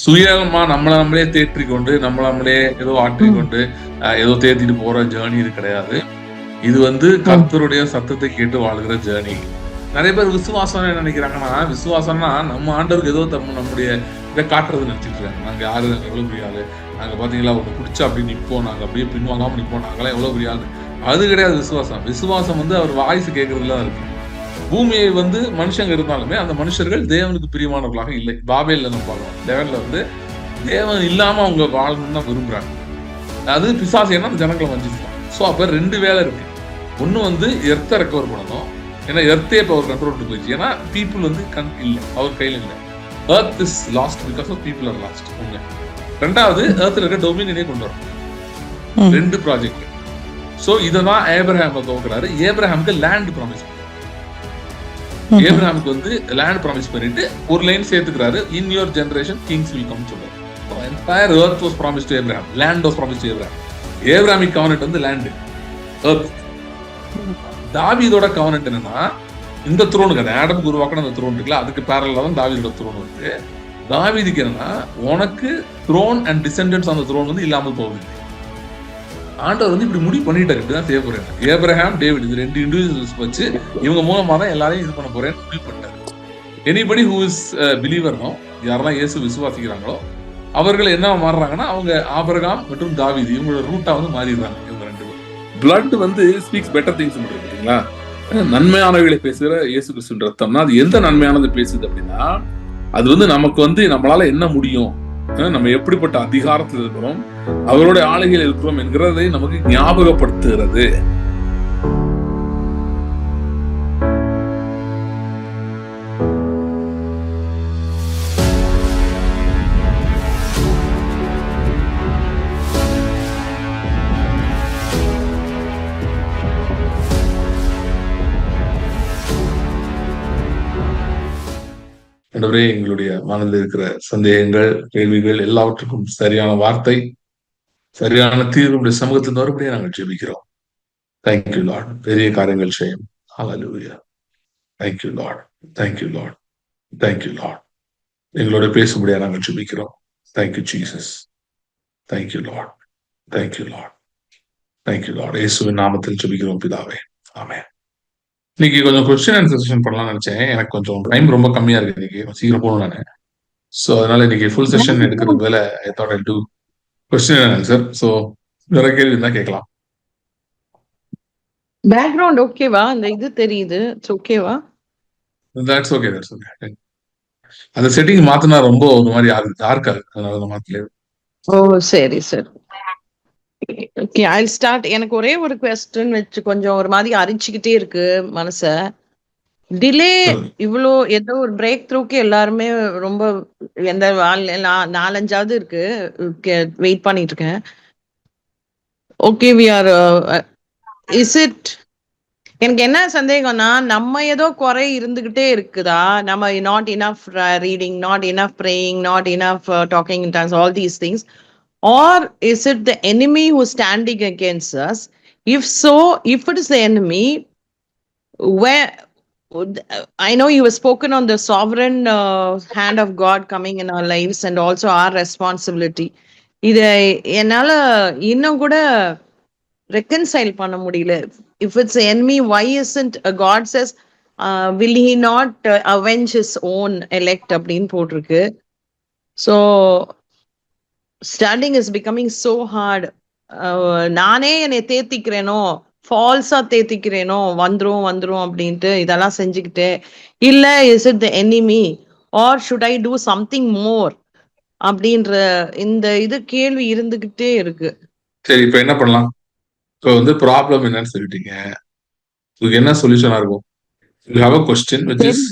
சுயமா நம்மளே தேற்றிக்கொண்டு நம்மளே ஏதோ ஆற்றிக்கொண்டு ஏதோ தேத்திட்டு போற ஜேர்னி இது கிடையாது. இது வந்து கர்த்தருடைய சத்தத்தை கேட்டு வாழ்கிற ஜேர்னி. நிறைய பேர் விசுவாசம் என்ன நினைக்கிறாங்கன்னா, விசுவாசம்னா நம்ம ஆண்டவருக்கு ஏதோ நம்முடைய இதை காட்டுறது நினைச்சிட்டு இருக்காங்க. நாங்க யாரு, எவ்வளவு பெரிய ஆளு, நாங்க பாத்தீங்களா ஒண்ணு குடிச்சா அப்படி நிப்போம், நாங்க அப்படியே பின்வாங்காம நிப்போம், நாங்களாம் எவ்வளவு பெரிய ஆளு. அது கிடையாது விசுவாசம். விசுவாசம் வந்து அவர் வாய்ஸ் கேட்கறதுல இருக்கு. பூமியை வந்து மனுஷங்க இருந்தாலுமே அந்த மனுஷர்கள் தேவனுக்கு பிரியமானவர்களாக இல்லை. பாபேல்ல நம்ம பார்க்கிறோம், தேவன்ல வந்து தேவன் இல்லாம அவங்க வாழணும்னு தான் விரும்புறாங்க. அது பிசாசு ஏன்னா அந்த ஜனங்களை வஞ்சிச்சுதான். ஸோ அப்ப 2 வேலை இருக்கு. ஒண்ணு வந்து எர்த்தை ரெக்கவர் பண்ணணும். ஏன்னா எர்த்தே இப்போ அவர் கண்ட்ரோல் போயிடுச்சு. ஏன்னா பீப்புள் வந்து இல்லை, அவர் கையில் இல்லை. Earth is lost because of people are lost. ஒண்ணு. 2வது எர்த்ல இருக்க டொமினியனே கொண்டு வரும். 2 ப்ராஜெக்ட். ஸோ இததான் ஏப்ரஹாம் துவக்கிறாரு. ஏப்ரஹாமுக்கு லேண்ட் ப்ராமிஸ். ஏப்ரஹாமுக்கு வந்து லேண்ட் ப்ராமிஸ் பண்ணிட்டு ஒரு லைன் சேர்த்துக்கிறாரு. In your generation kings will come சொல்றாரு. Entire earth was promised to Abraham. Land was promised to Abraham. Abrahamic covenant வந்து லேண்ட், எர்த். தாவீதோட கவனன்ட் என்னன்னா இந்த த்ரோனுக்கு, அந்த ஆடம்க்கு உருவாக்கின அந்த த்ரோன் இருக்குல்ல, அதுக்கு பேரலா தான் தாவீதோட த்ரோன் இருக்கு. தாவீதுக்கு என்னன்னா உனக்கு த்ரோன் அண்ட் டிசெண்டன்ஸ் அந்த த்ரோன் வந்து இல்லாமல் போகுது. ஆண்டவர் வந்து இப்படி முடிவு பண்ணிட்டாரு, இப்படிதான் செய்ய போறேன். ஏப்ரஹாம், டேவிட், இது 2 இண்டிவிஜுவல்ஸ் வச்சு இவங்க மூலமா தான் எல்லாரையும் இது பண்ண போறேன்னு முடிவு பண்ணிட்டாரு. எனிபடி ஹூ இஸ் பிலீவர்னோ, யாரெல்லாம் இயேசு விசுவாசிக்கிறாங்களோ அவர்கள் என்ன மாறுறாங்கன்னா அவங்க ஆபிரகாம் மற்றும் தாவீது இவங்களோட ரூட்டா வந்து மாறிடுறாங்க. இவங்க 2 பேரும். பிளட் வந்து ஸ்பீக்ஸ் பெட்டர் திங்ஸ் பார்த்தீங்களா? நன்மையானவைகளை பேசுகிற இயேசு கிறிஸ்துவின் ரத்தம்னா அது எந்த நன்மையானது பேசுது அப்படின்னா, அது வந்து நமக்கு வந்து நம்மளால என்ன முடியும், நம்ம எப்படிப்பட்ட அதிகாரத்தில் இருக்கிறோம், அவருடைய ஆளுகையில் இருக்கிறோம் என்கிறதை நமக்கு ஞாபகப்படுத்துகிறது. ஆண்டவரே, எங்களுடைய மனதில் இருக்கிற சந்தேகங்கள், கேள்விகள் எல்லாவற்றுக்கும் சரியான வார்த்தை, சரியான தீர்வுடைய சமூகத்தில் மறுபடியும் நாங்கள் ஜெபிக்கிறோம். Thank you lord. பெரிய காரியங்கள் செய்யும். Hallelujah. Thank you lord. Thank you lord. Thank you lord. எங்களோட பேசும்படியா நாங்கள் ஜெபிக்கிறோம். Thank you Jesus. Thank you lord. Thank you lord. Thank you lord. இயேசுவின் நாமத்தில் ஜெபிக்கிறோம் பிதாவே. ஆமென். இன்னைக்கு கொஞ்சம் கொஸ்டின் ஆன்சர் செஷன் பண்ணலாம்னு நினைச்சேன். எனக்கு கொஞ்சம் டைம் ரொம்ப கம்மியா இருக்கு இன்னைக்கு, சீக்கிரம் போகணும் நானு. ஸோ அதனால இன்னைக்கு ஃபுல் செஷன் எடுக்கிறது வேலை I thought I to question and answer. So வேற கேள்வி இருந்தா கேட்கலாம். பேக்ரவுண்ட் ஓகேவா? அந்த இது தெரியுது, இட்ஸ் ஓகேவா? That's okay, that's okay. அந்த செட்டிங் மாத்தினா ரொம்ப ஒரு மாதிரி டார்க்கா இருக்கு, அதனால மாத்தல. ஓ சரி சரி. Okay, I start. எனக்கு ஒரே ஒரு கொஸ்டின் வச்சு கொஞ்சம் ஒரு மாதிரி அரிச்சுக்கிட்டே இருக்கு மனச. டிலே இவ்வளோ ஏதோ ஒரு பிரேக் த்ரூக்கு எல்லாருமே ரொம்ப எந்த 4-5ஆவது இருக்கு, வெயிட் பண்ணிட்டு இருக்கேன். Okay, we are is it? எனக்கு என்ன சந்தேகம்னா, நம்ம ஏதோ குறை இருந்துகிட்டே இருக்குதா? நம்ம not enough reading, not enough praying, not enough talking in tongues, all these things. Or is it the enemy who is standing against us? If so, if it is the enemy, where I know you have spoken on the sovereign hand of God coming in our lives and also our responsibility. இதை என்னால இன்னும் கூட reconcile பண்ண முடியல. If it's the enemy, why isn't God says will he not avenge his own elect அப்படின்னு போட்டிருக்கு. So standing is becoming so heart. நானே என்னை தேத்திக்கிறேனோ, ஃபால்ஸா தேத்திக்கிறேனோ, வந்துரும் அப்படின்ட்டு இதெல்லாம் செஞ்சுக்கிட்டு, இல்ல is it the enemy or should I do something more அப்படின்ற இந்த இது கேள்வி இருந்துகிட்டே இருக்கு. சரி, இப்ப என்ன பண்ணலாம்? இப்போ வந்து ப்ராப்ளம் என்னன்னு சொல்லிட்டீங்க, இதுக்கு என்ன சொல்யூஷனா இருக்கும்? You have a question which is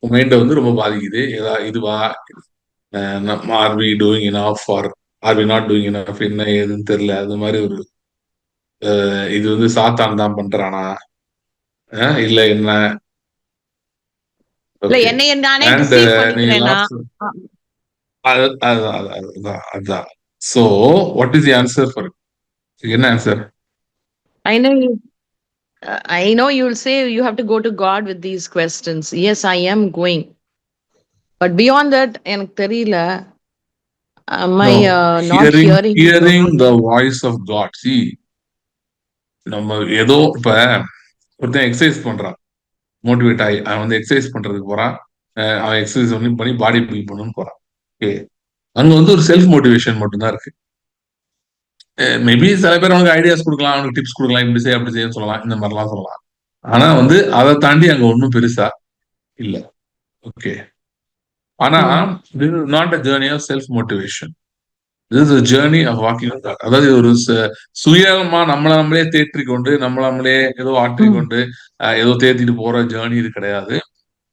மைண்டை வந்து ரொம்ப பாதிக்குது. இதுவா, are we doing enough or are we not doing enough, என்ன ஏதுன்னு தெரியல. அது மாதிரி ஒரு இது வந்து சாத்தான் தான் பண்றானா இல்ல என்ன? அதான். So what is the answer for it? என்ன answer? I know you will say you have to go to God with these questions. Yes, I am going. But beyond that, எனக்கு தெரியல. Am I No, not hearing hearing you hearing properly? the voice of God. See, நம்ம ஏதோ இப்ப ஒருத்தன் exercise பண்றான், motivate ஆகி அவன் வந்து எக்ஸசைஸ் பண்றதுக்கு போறான். அவன் எக்ஸசைஸ் பண்ணி பாடி பில்ட் பண்ணணும்னு போறான். ஓகே, அங்க வந்து ஒரு செல்ஃப் மோட்டிவேஷன் மட்டும்தான் இருக்கு. மேபி சில பேர் அவனுக்கு ஐடியாஸ் கொடுக்கலாம், அவனுக்கு டிப்ஸ் கொடுக்கலாம், இப்படி செய்ய அப்படி செய்ய சொல்லலாம், இந்த மாதிரிலாம் சொல்லலாம். ஆனா வந்து அதை தாண்டி அங்க ஒன்றும் பெருசா இல்ல. ஓகே, ஆனா ம். this is not a journey of self motivation. This is a journey of walking with God. அதாவது ஒரு சுயமா நம்மள நம்மளே தேற்றிக் கொண்டு நம்மள நம்மளே ஏதோ ஆற்றிக் ம். கொண்டு ஏதோ தேத்திட்டு போற ஜேர்னி இது கிடையாது.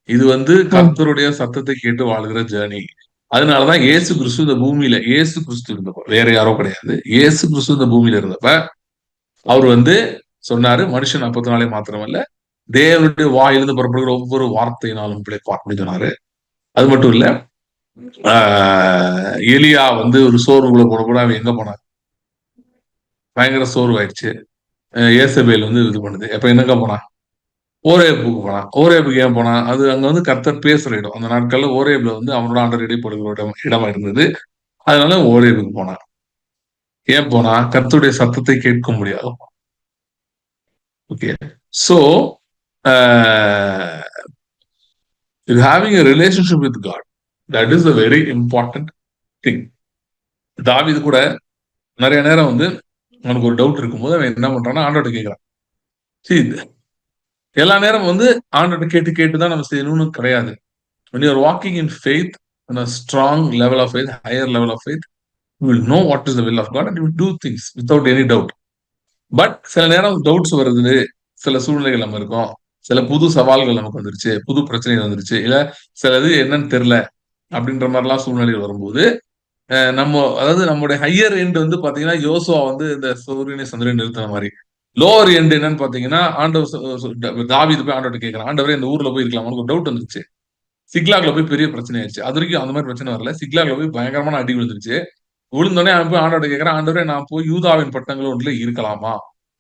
இது வந்து ம். கர்த்தருடைய சத்தத்தை கேட்டு வாழ்கிற ஜேர்னி. அதனாலதான் இயேசு கிறிஸ்து இந்த பூமியில இயேசு கிறிஸ்து இருந்தப்ப வேற யாரோ கிடையாது. இயேசு கிறிஸ்து இந்த பூமியில இருந்தப்ப அவர் வந்து சொன்னாரு, மனுஷன் அப்பத்தினாலே மாத்திரமல்ல, தேவனுடைய வாயிலிருந்து புறப்படுகிற ஒவ்வொரு வார்த்தையினாலும் பிழைப்பார் அப்படின்னு சொன்னாரு. அது மட்டும் இல்ல, எலியா வந்து ஒரு சோர்வுக்குள்ள போன கூட அவன் எங்க போனான்? பயங்கர சோர்வாயிடுச்சு. ஏசபேல் வந்து இது பண்ணுது. அப்ப எங்க போனான்? ஓரேபுக்கு போனான். ஓரேபுக்கு ஏன் போனான்? அது அங்க வந்து கர்த்தர் பேசுற இடம். அந்த நாட்கள்ல ஓரேப்ல வந்து அவனோட ஆண்டவர் இடைப்படுகிற இடமா இருந்தது. அதனால ஓரேபுக்கு போனான். ஏன் போனா? கர்த்தருடைய சத்தத்தை கேட்க முடியாது. Okay, so having a relationship with God, that is a very important thing. தாவீது கூட நிறைய நேரம் வந்து அவனுக்கு ஒரு டவுட் இருக்கும்போது அவன் என்ன பண்றான்னா ஆண்டவர்ட்ட கேட்கிறான். See, எல்லா நேரம் வந்து ஆண்டவர்ட்ட கேட்டு கேட்டு தான் நம்ம செய்யணும்னு கிடையாது. When you are walking in faith, on a strong level of faith, higher level of faith, you will know what is the will of God and you will do things without any doubt. But சில நேரம் doubts வருது, சில சூழ்நிலைகள் நம்ம இருக்கோம், சில புது சவால்கள் நமக்கு வந்துருச்சு, புது பிரச்சனைகள் வந்துருச்சு, இல்ல சிலது என்னன்னு தெரியல அப்படின்ற மாதிரிலாம் சூழ்நிலைகள் வரும்போது நம்ம அதாவது நம்மளுடைய ஹையர் எண்ட் வந்து பாத்தீங்கன்னா யோசுவா வந்து இந்த சூரியனை சந்திரன் நிறுத்தின மாதிரி, லோவர் எண்ட் என்னன்னு பாத்தீங்கன்னா ஆண்டவர் தாவீது போய் ஆண்டவர்ட்ட கேட்கிறான், ஆண்டவரே இந்த ஊர்ல போய் இருக்கலாம், ஒரு டவுட் வந்துருச்சு. சிக்லாக்ல போய் பெரிய பிரச்சனை ஆயிடுச்சு. அது வரைக்கும் அந்த மாதிரி பிரச்சனை வரல. சிக்லாக்ல போய் பயங்கரமான அடி விழுந்துருச்சு. விழுந்தோடனே அவன் போய் ஆண்டவர்ட்ட கேட்கிறான், ஆண்டவரே நான் போய் யூதாவின் பட்டங்கள் ஒன்றுல இருக்கலாமா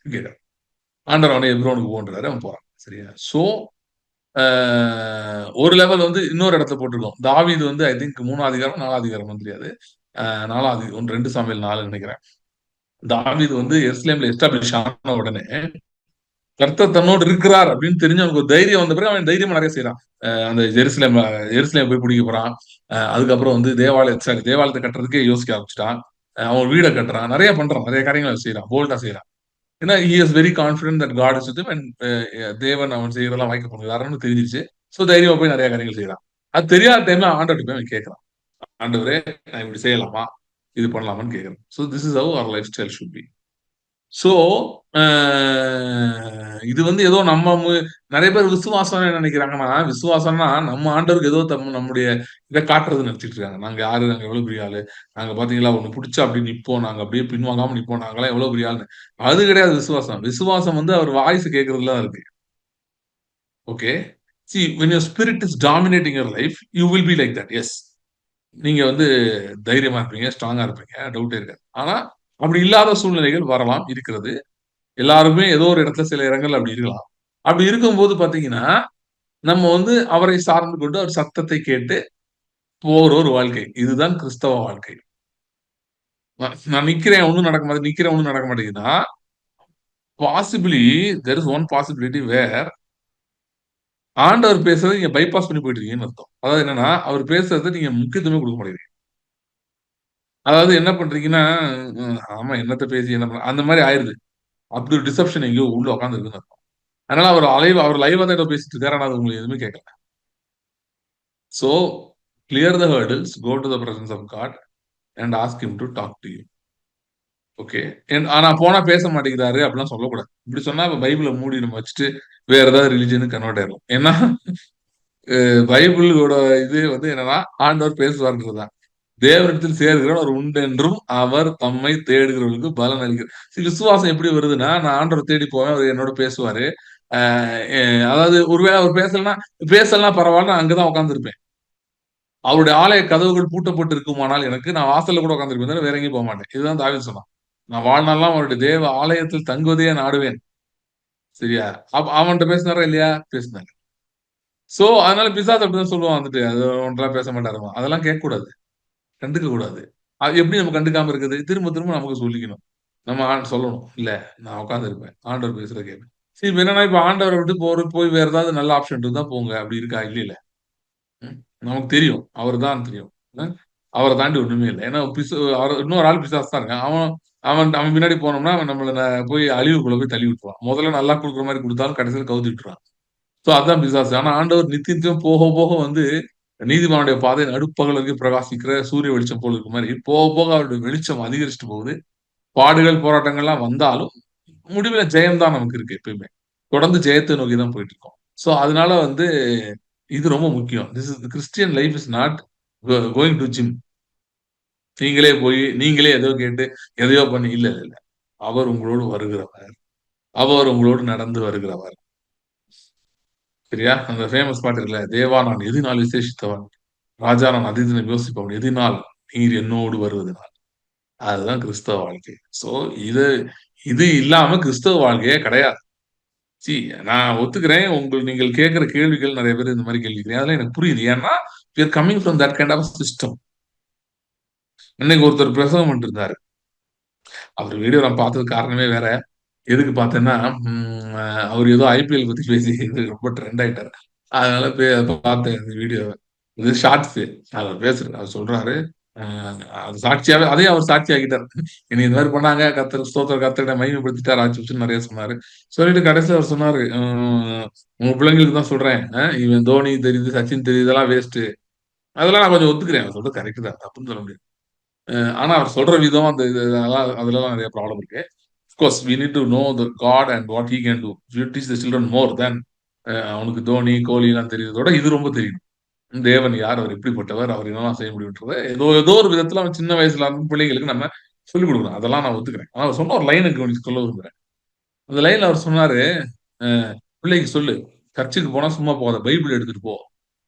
கேட்கிறான். ஆண்டவர் அவனை எப்ரோனுக்கு போன்றாரு, அவன் போறான். சரியா? சோ ஒரு லெவல் வந்து இன்னொரு இடத்துல போட்டிருக்கோம். தாவீது வந்து ஐ திங்க் 3ஆம் அதிகாரம் 4ஆம் அதிகாரம் தெரியாது. 4ஆம் 2 சாமுவேல் 4 நினைக்கிறேன். தாவீது வந்து எருசலேம்ல எஸ்டாப்ளிஷ் ஆன உடனே கர்த்தர் தன்னோடு இருக்கிறார் அப்படின்னு தெரிஞ்சு அவனுக்கு ஒரு தைரியம் வந்த பிறகு அவன் தைரியமா நிறைய செய்யறான். அந்த எருசலேம் போய் பிடிக்க போறான். அதுக்கப்புறம் வந்து தேவாலயத்தை கட்டுறதுக்கே யோசிக்க ஆரம்பிச்சிட்டான். அவன் வீடை கட்டுறான், நிறைய பண்றான், நிறைய காரியங்களை செய்யறான், போல்டா செய்யறான். ஏன்னா he is very confident that God is with him and தேவன் அவன் செய்யறதெல்லாம் வாய்க்க பண்ணுறாருன்னு தெரிஞ்சிருச்சு. சோ தைரியமா போய் நிறைய காரியங்கள் செய்யறான். அது தெரியாத டைம்ல ஆண்டவர்கிட்ட போய் அவன் கேட்கறான், ஆண்டவரே நான் இப்படி செய்யலாமா, இது பண்ணலாமான்னு கேட்கறான். So this is how our lifestyle should be. So இது வந்து ஏதோ நம்ம நிறைய பேர் விசுவாசம் என்ன நினைக்கிறாங்கன்னா, விசுவாசம்னா நம்ம ஆண்டவருக்கு ஏதோ நம்முடைய இதை காட்டுறதுன்னு நினைச்சிட்டு இருக்காங்க. நாங்க யாரு, நாங்க எவ்வளவு பெரிய ஆளு, நாங்க பாத்தீங்களா ஒண்ணு பிடிச்சா அப்படி நிப்போம், நாங்க அப்படியே பின்வாங்காம நிப்போம், நாங்களாம் எவ்வளவு பெரிய ஆளுன்னு. அது கிடையாது விசுவாசம். விசுவாசம் வந்து அவர் வாய்ஸ் கேட்கறதுல தான் இருக்கு. Okay, see when your spirit is dominating your life, you will be like that. Yes, நீங்க வந்து தைரியமா இருப்பீங்க, ஸ்ட்ராங்கா இருப்பீங்க, டவுட்டே இருக்காது. ஆனா அப்படி இல்லாத சூழ்நிலைகள் வரலாம், இருக்கிறது. எல்லாருமே ஏதோ ஒரு இடத்துல சில இடங்கள் அப்படி இருக்கலாம். அப்படி இருக்கும்போது பாத்தீங்கன்னா, நம்ம வந்து அவரை சார்ந்து கொண்டு அவர் சத்தத்தை கேட்டு போற ஒரு வாழ்க்கை. இதுதான் கிறிஸ்தவ வாழ்க்கை. நான் நிக்கிறேன் ஒண்ணும் நடக்க மாட்டேங்குது, நிக்கிறேன் ஒண்ணும் நடக்க மாட்டேங்குதுன்னா, possibly there is one possibility where ஆண்டவர் பேசுறதை நீங்க பைபாஸ் பண்ணி போயிட்டு இருக்கீங்கன்னு அர்த்தம். அதாவது என்னன்னா, அவர் பேசுறதை நீங்க முக்கியத்துவமே கொடுக்க மாட்டேங்கிறீங்க. அதாவது என்ன பண்றீங்கன்னா, ஆமா என்னத்த பேசி என்ன பண்ண அந்த மாதிரி ஆயிருது. அப்படி ஒரு டிசப்ஷன் எங்கேயோ உள்ள உட்கார்ந்து இருக்குன்னு அர்த்தம். அதனால அவர் லைவா தான் ஏதோ பேசிட்டு இருக்காரு. ஆனா அது உங்களுக்கு எதுவுமே கேட்கல. So clear the hurdles, go to the presence of God and ask him to talk to you. Okay, ஆனா போனா பேச மாட்டேங்கிறாரு அப்படிலாம் சொல்லக்கூடாது. இப்படி சொன்னா பைபிளை மூடி நம்ம வச்சுட்டு வேற ஏதாவது ரிலிஜனுக்கு கன்வெர்ட் ஆயிரும். ஏன்னா பைபிளோட இது வந்து என்னன்னா ஆண்டவர் பேசுவார்ன்றதுதான். தேவனிடத்தில் சேர்கிறவன் அவர் உண்டு என்றும் அவர் தம்மை தேடுகிறவர்களுக்கு பலன் அளிக்கிறார். விசுவாசம் எப்படி வருதுன்னா, நான் ஆண்டவர் தேடி போவேன், அவர் என்னோட பேசுவாரு. அதாவது ஒருவேளை அவர் பேசலன்னா பரவாயில்ல, நான் அங்கதான் உட்கார்ந்து இருப்பேன். அவருடைய ஆலய கதவுகள் பூட்டப்பட்டு இருக்குமானால் எனக்கு நான் வாசல்ல கூட உட்கார்ந்துருப்பேன், வேற எங்கேயும் போக மாட்டேன். இதுதான் தாவீது சொன்னான். நான் வாழ்நாள்லாம் அவருடைய தேவ ஆலயத்தில் தங்குவதையே நாடுவேன். சரியா? அவன்கிட்ட பேசினாரா இல்லையா? பேசினாரு. சோ அதனால பிசாசு அப்படிதான் சொல்லுவான் வந்துட்டு, அது ஒன்றா பேச மாட்டாருமா, அதெல்லாம் கேட்க கூடாது, கண்டுக்க கூடாது. அது எப்படி நம்ம கண்டுக்காம இருக்குது? திரும்ப திரும்ப நமக்கு சொல்லிக்கணும். நம்ம சொல்லணும். இல்ல நான் உட்கார்ந்திருப்பேன். ஆண்டவர் பேசுறத கேட்பேன். சரி இப்ப என்னன்னா, இப்ப ஆண்டவர விட்டு போய் வேற ஏதாவது நல்ல ஆப்ஷன் இருந்தா போங்க. அப்படி இருக்கா? இல்லைல்ல. ம். நமக்கு தெரியும். அவர் தான் தெரியும். அவர தாண்டி ஒண்ணுமே இல்ல. ஏன்னா இன்னொரு ஆள் பிசாசு தான் இருக்கான். அவன் அவன் அவன் பின்னாடி போனோம்னா, அவன் நம்மள போய் அழிவுக்குள்ள போய் தள்ளி விட்டுருவான். முதல்ல நல்லா குடுக்குற மாரி குடுத்தாலும் கடைசியில கவுத்தி விட்டுருவான். சோ அதான் பிசாசு. ஆனா ஆண்டவர் நித்தியத்தையும் போக போக நீதிமானுடைய பாதை நடுப்பகல் வரைக்கும் பிரகாசிக்கிற சூரிய வெளிச்சம் போல இருக்க மாரி, போக போக அவருடைய வெளிச்சம் அதிகரிச்சுட்டு போகுது. பாடுகள், போராட்டங்கள்லாம் வந்தாலும், முடிவுல ஜெயம் தான் நமக்கு இருக்கு எப்பயுமே. தொடர்ந்து ஜெயத்தை நோக்கி தான் போயிட்டு இருக்கோம். சோ அதனால இது ரொம்ப முக்கியம். Christian life is not going to gym. நீங்களே போய், நீங்களே ஏதோ கேட்டு, எதையோ பண்ணி இல்ல, இல்ல, இல்ல. அவர் உங்களோடு வருகிறவர். அவர் உங்களோடு நடந்து வருகிறவர். சரியா? அந்த ஃபேமஸ் பாட்டு இருக்குல்ல, "தேவா நான் எதினால் விசேஷித்தவன், ராஜா நான் அதிதினம் யோசிப்பவன், எதினால் நீர் என்னோடு வருவதினால்." அதுதான் கிறிஸ்தவ வாழ்க்கை. சோ இது இது இல்லாம கிறிஸ்தவ வாழ்க்கையே கிடையாது. சி நான் ஒத்துக்கிறேன். நீங்கள் கேட்கிற கேள்விகள் நெறைய பேர் இந்த மாரி கேள்வி கேட்கிறீங்க. அதெல்லாம் எனக்கு புரியுது. ஏன்னா, we are coming from that kind of system. அன்னைக்கு ஒருத்தர் பிரசங்கம் பண்ணிட்டு இருந்தாரு. அவர் வீடியோ நான் பார்த்தது காரணமே வேற. எதுக்கு பார்த்தேன்னா, அவரு ஏதோ ஐபிஎல் பத்தி பேசி ரொம்ப ட்ரெண்ட் ஆயிட்டாரு. அதனால பார்த்தேன் அந்த வீடியோவ. இது ஷார்ட்ஸு. அதுல பேசுறாரு. அவர் சொல்றாரு, அ அது சாட்சியாவே அதையும் அவர் சாட்சி ஆக்கிட்டாரு. என்னைய இந்த மாரி பண்ணாங்க. கர்த்தர் ஸ்தோத்திரம் கர்த்தர மகிமைப்படுத்திட்டார் ஆச்சு பூச்சுன்னு நெறைய சொன்னாரு. சொல்லிட்டு கடைசில அவர் சொன்னாரு, உங்க பிள்ளைங்களுக்கு தான் சொல்றேன். இவன் தோனி தெரியுது, சச்சின் தெரியுது இதெல்லாம் வேஸ்ட்டு. அதெல்லாம் நான் கொஞ்சம் ஒத்துக்கிறேன். அவர் சொல்றது கரெக்ட் தான். தப்புன்னு சொல்ல முடியாது. ஆனா அவர் சொல்ற விதம் அந்த அதெல்லாம் அதுலலாம் நெறைய ப்ராப்ளம் இருக்கு. Of course we need to know the God and what he can do. You teach the children more than அவனுக்கு தோனி, கோலிலாம் தெரியிறத விட இது ரொம்ப தெரியும். தேவன் யார்? அவர் எப்படிப்பட்டவர்? அவர் என்னலாம் செய்ய முடியும்ன்றத ஏதோ ஏதோ ஒரு விதத்துல அவன் சின்ன வயசுல இருந்து பிள்ளைங்களுக்கு நம்ம சொல்லிக் குடுக்கணும். அதெல்லாம் நான் ஒத்துக்கிறேன். ஆனா அவர் சொன்ன ஒரு லைன கவனிச்சு சொல்ல விரும்புறேன். அந்த லைன்ல அவர் சொன்னாரு, அ "பிள்ளைக்கு சொல்லு, சர்ச்சுக்கு போனா சும்மா போகாத. பைபிள் எடுத்துட்டு போ.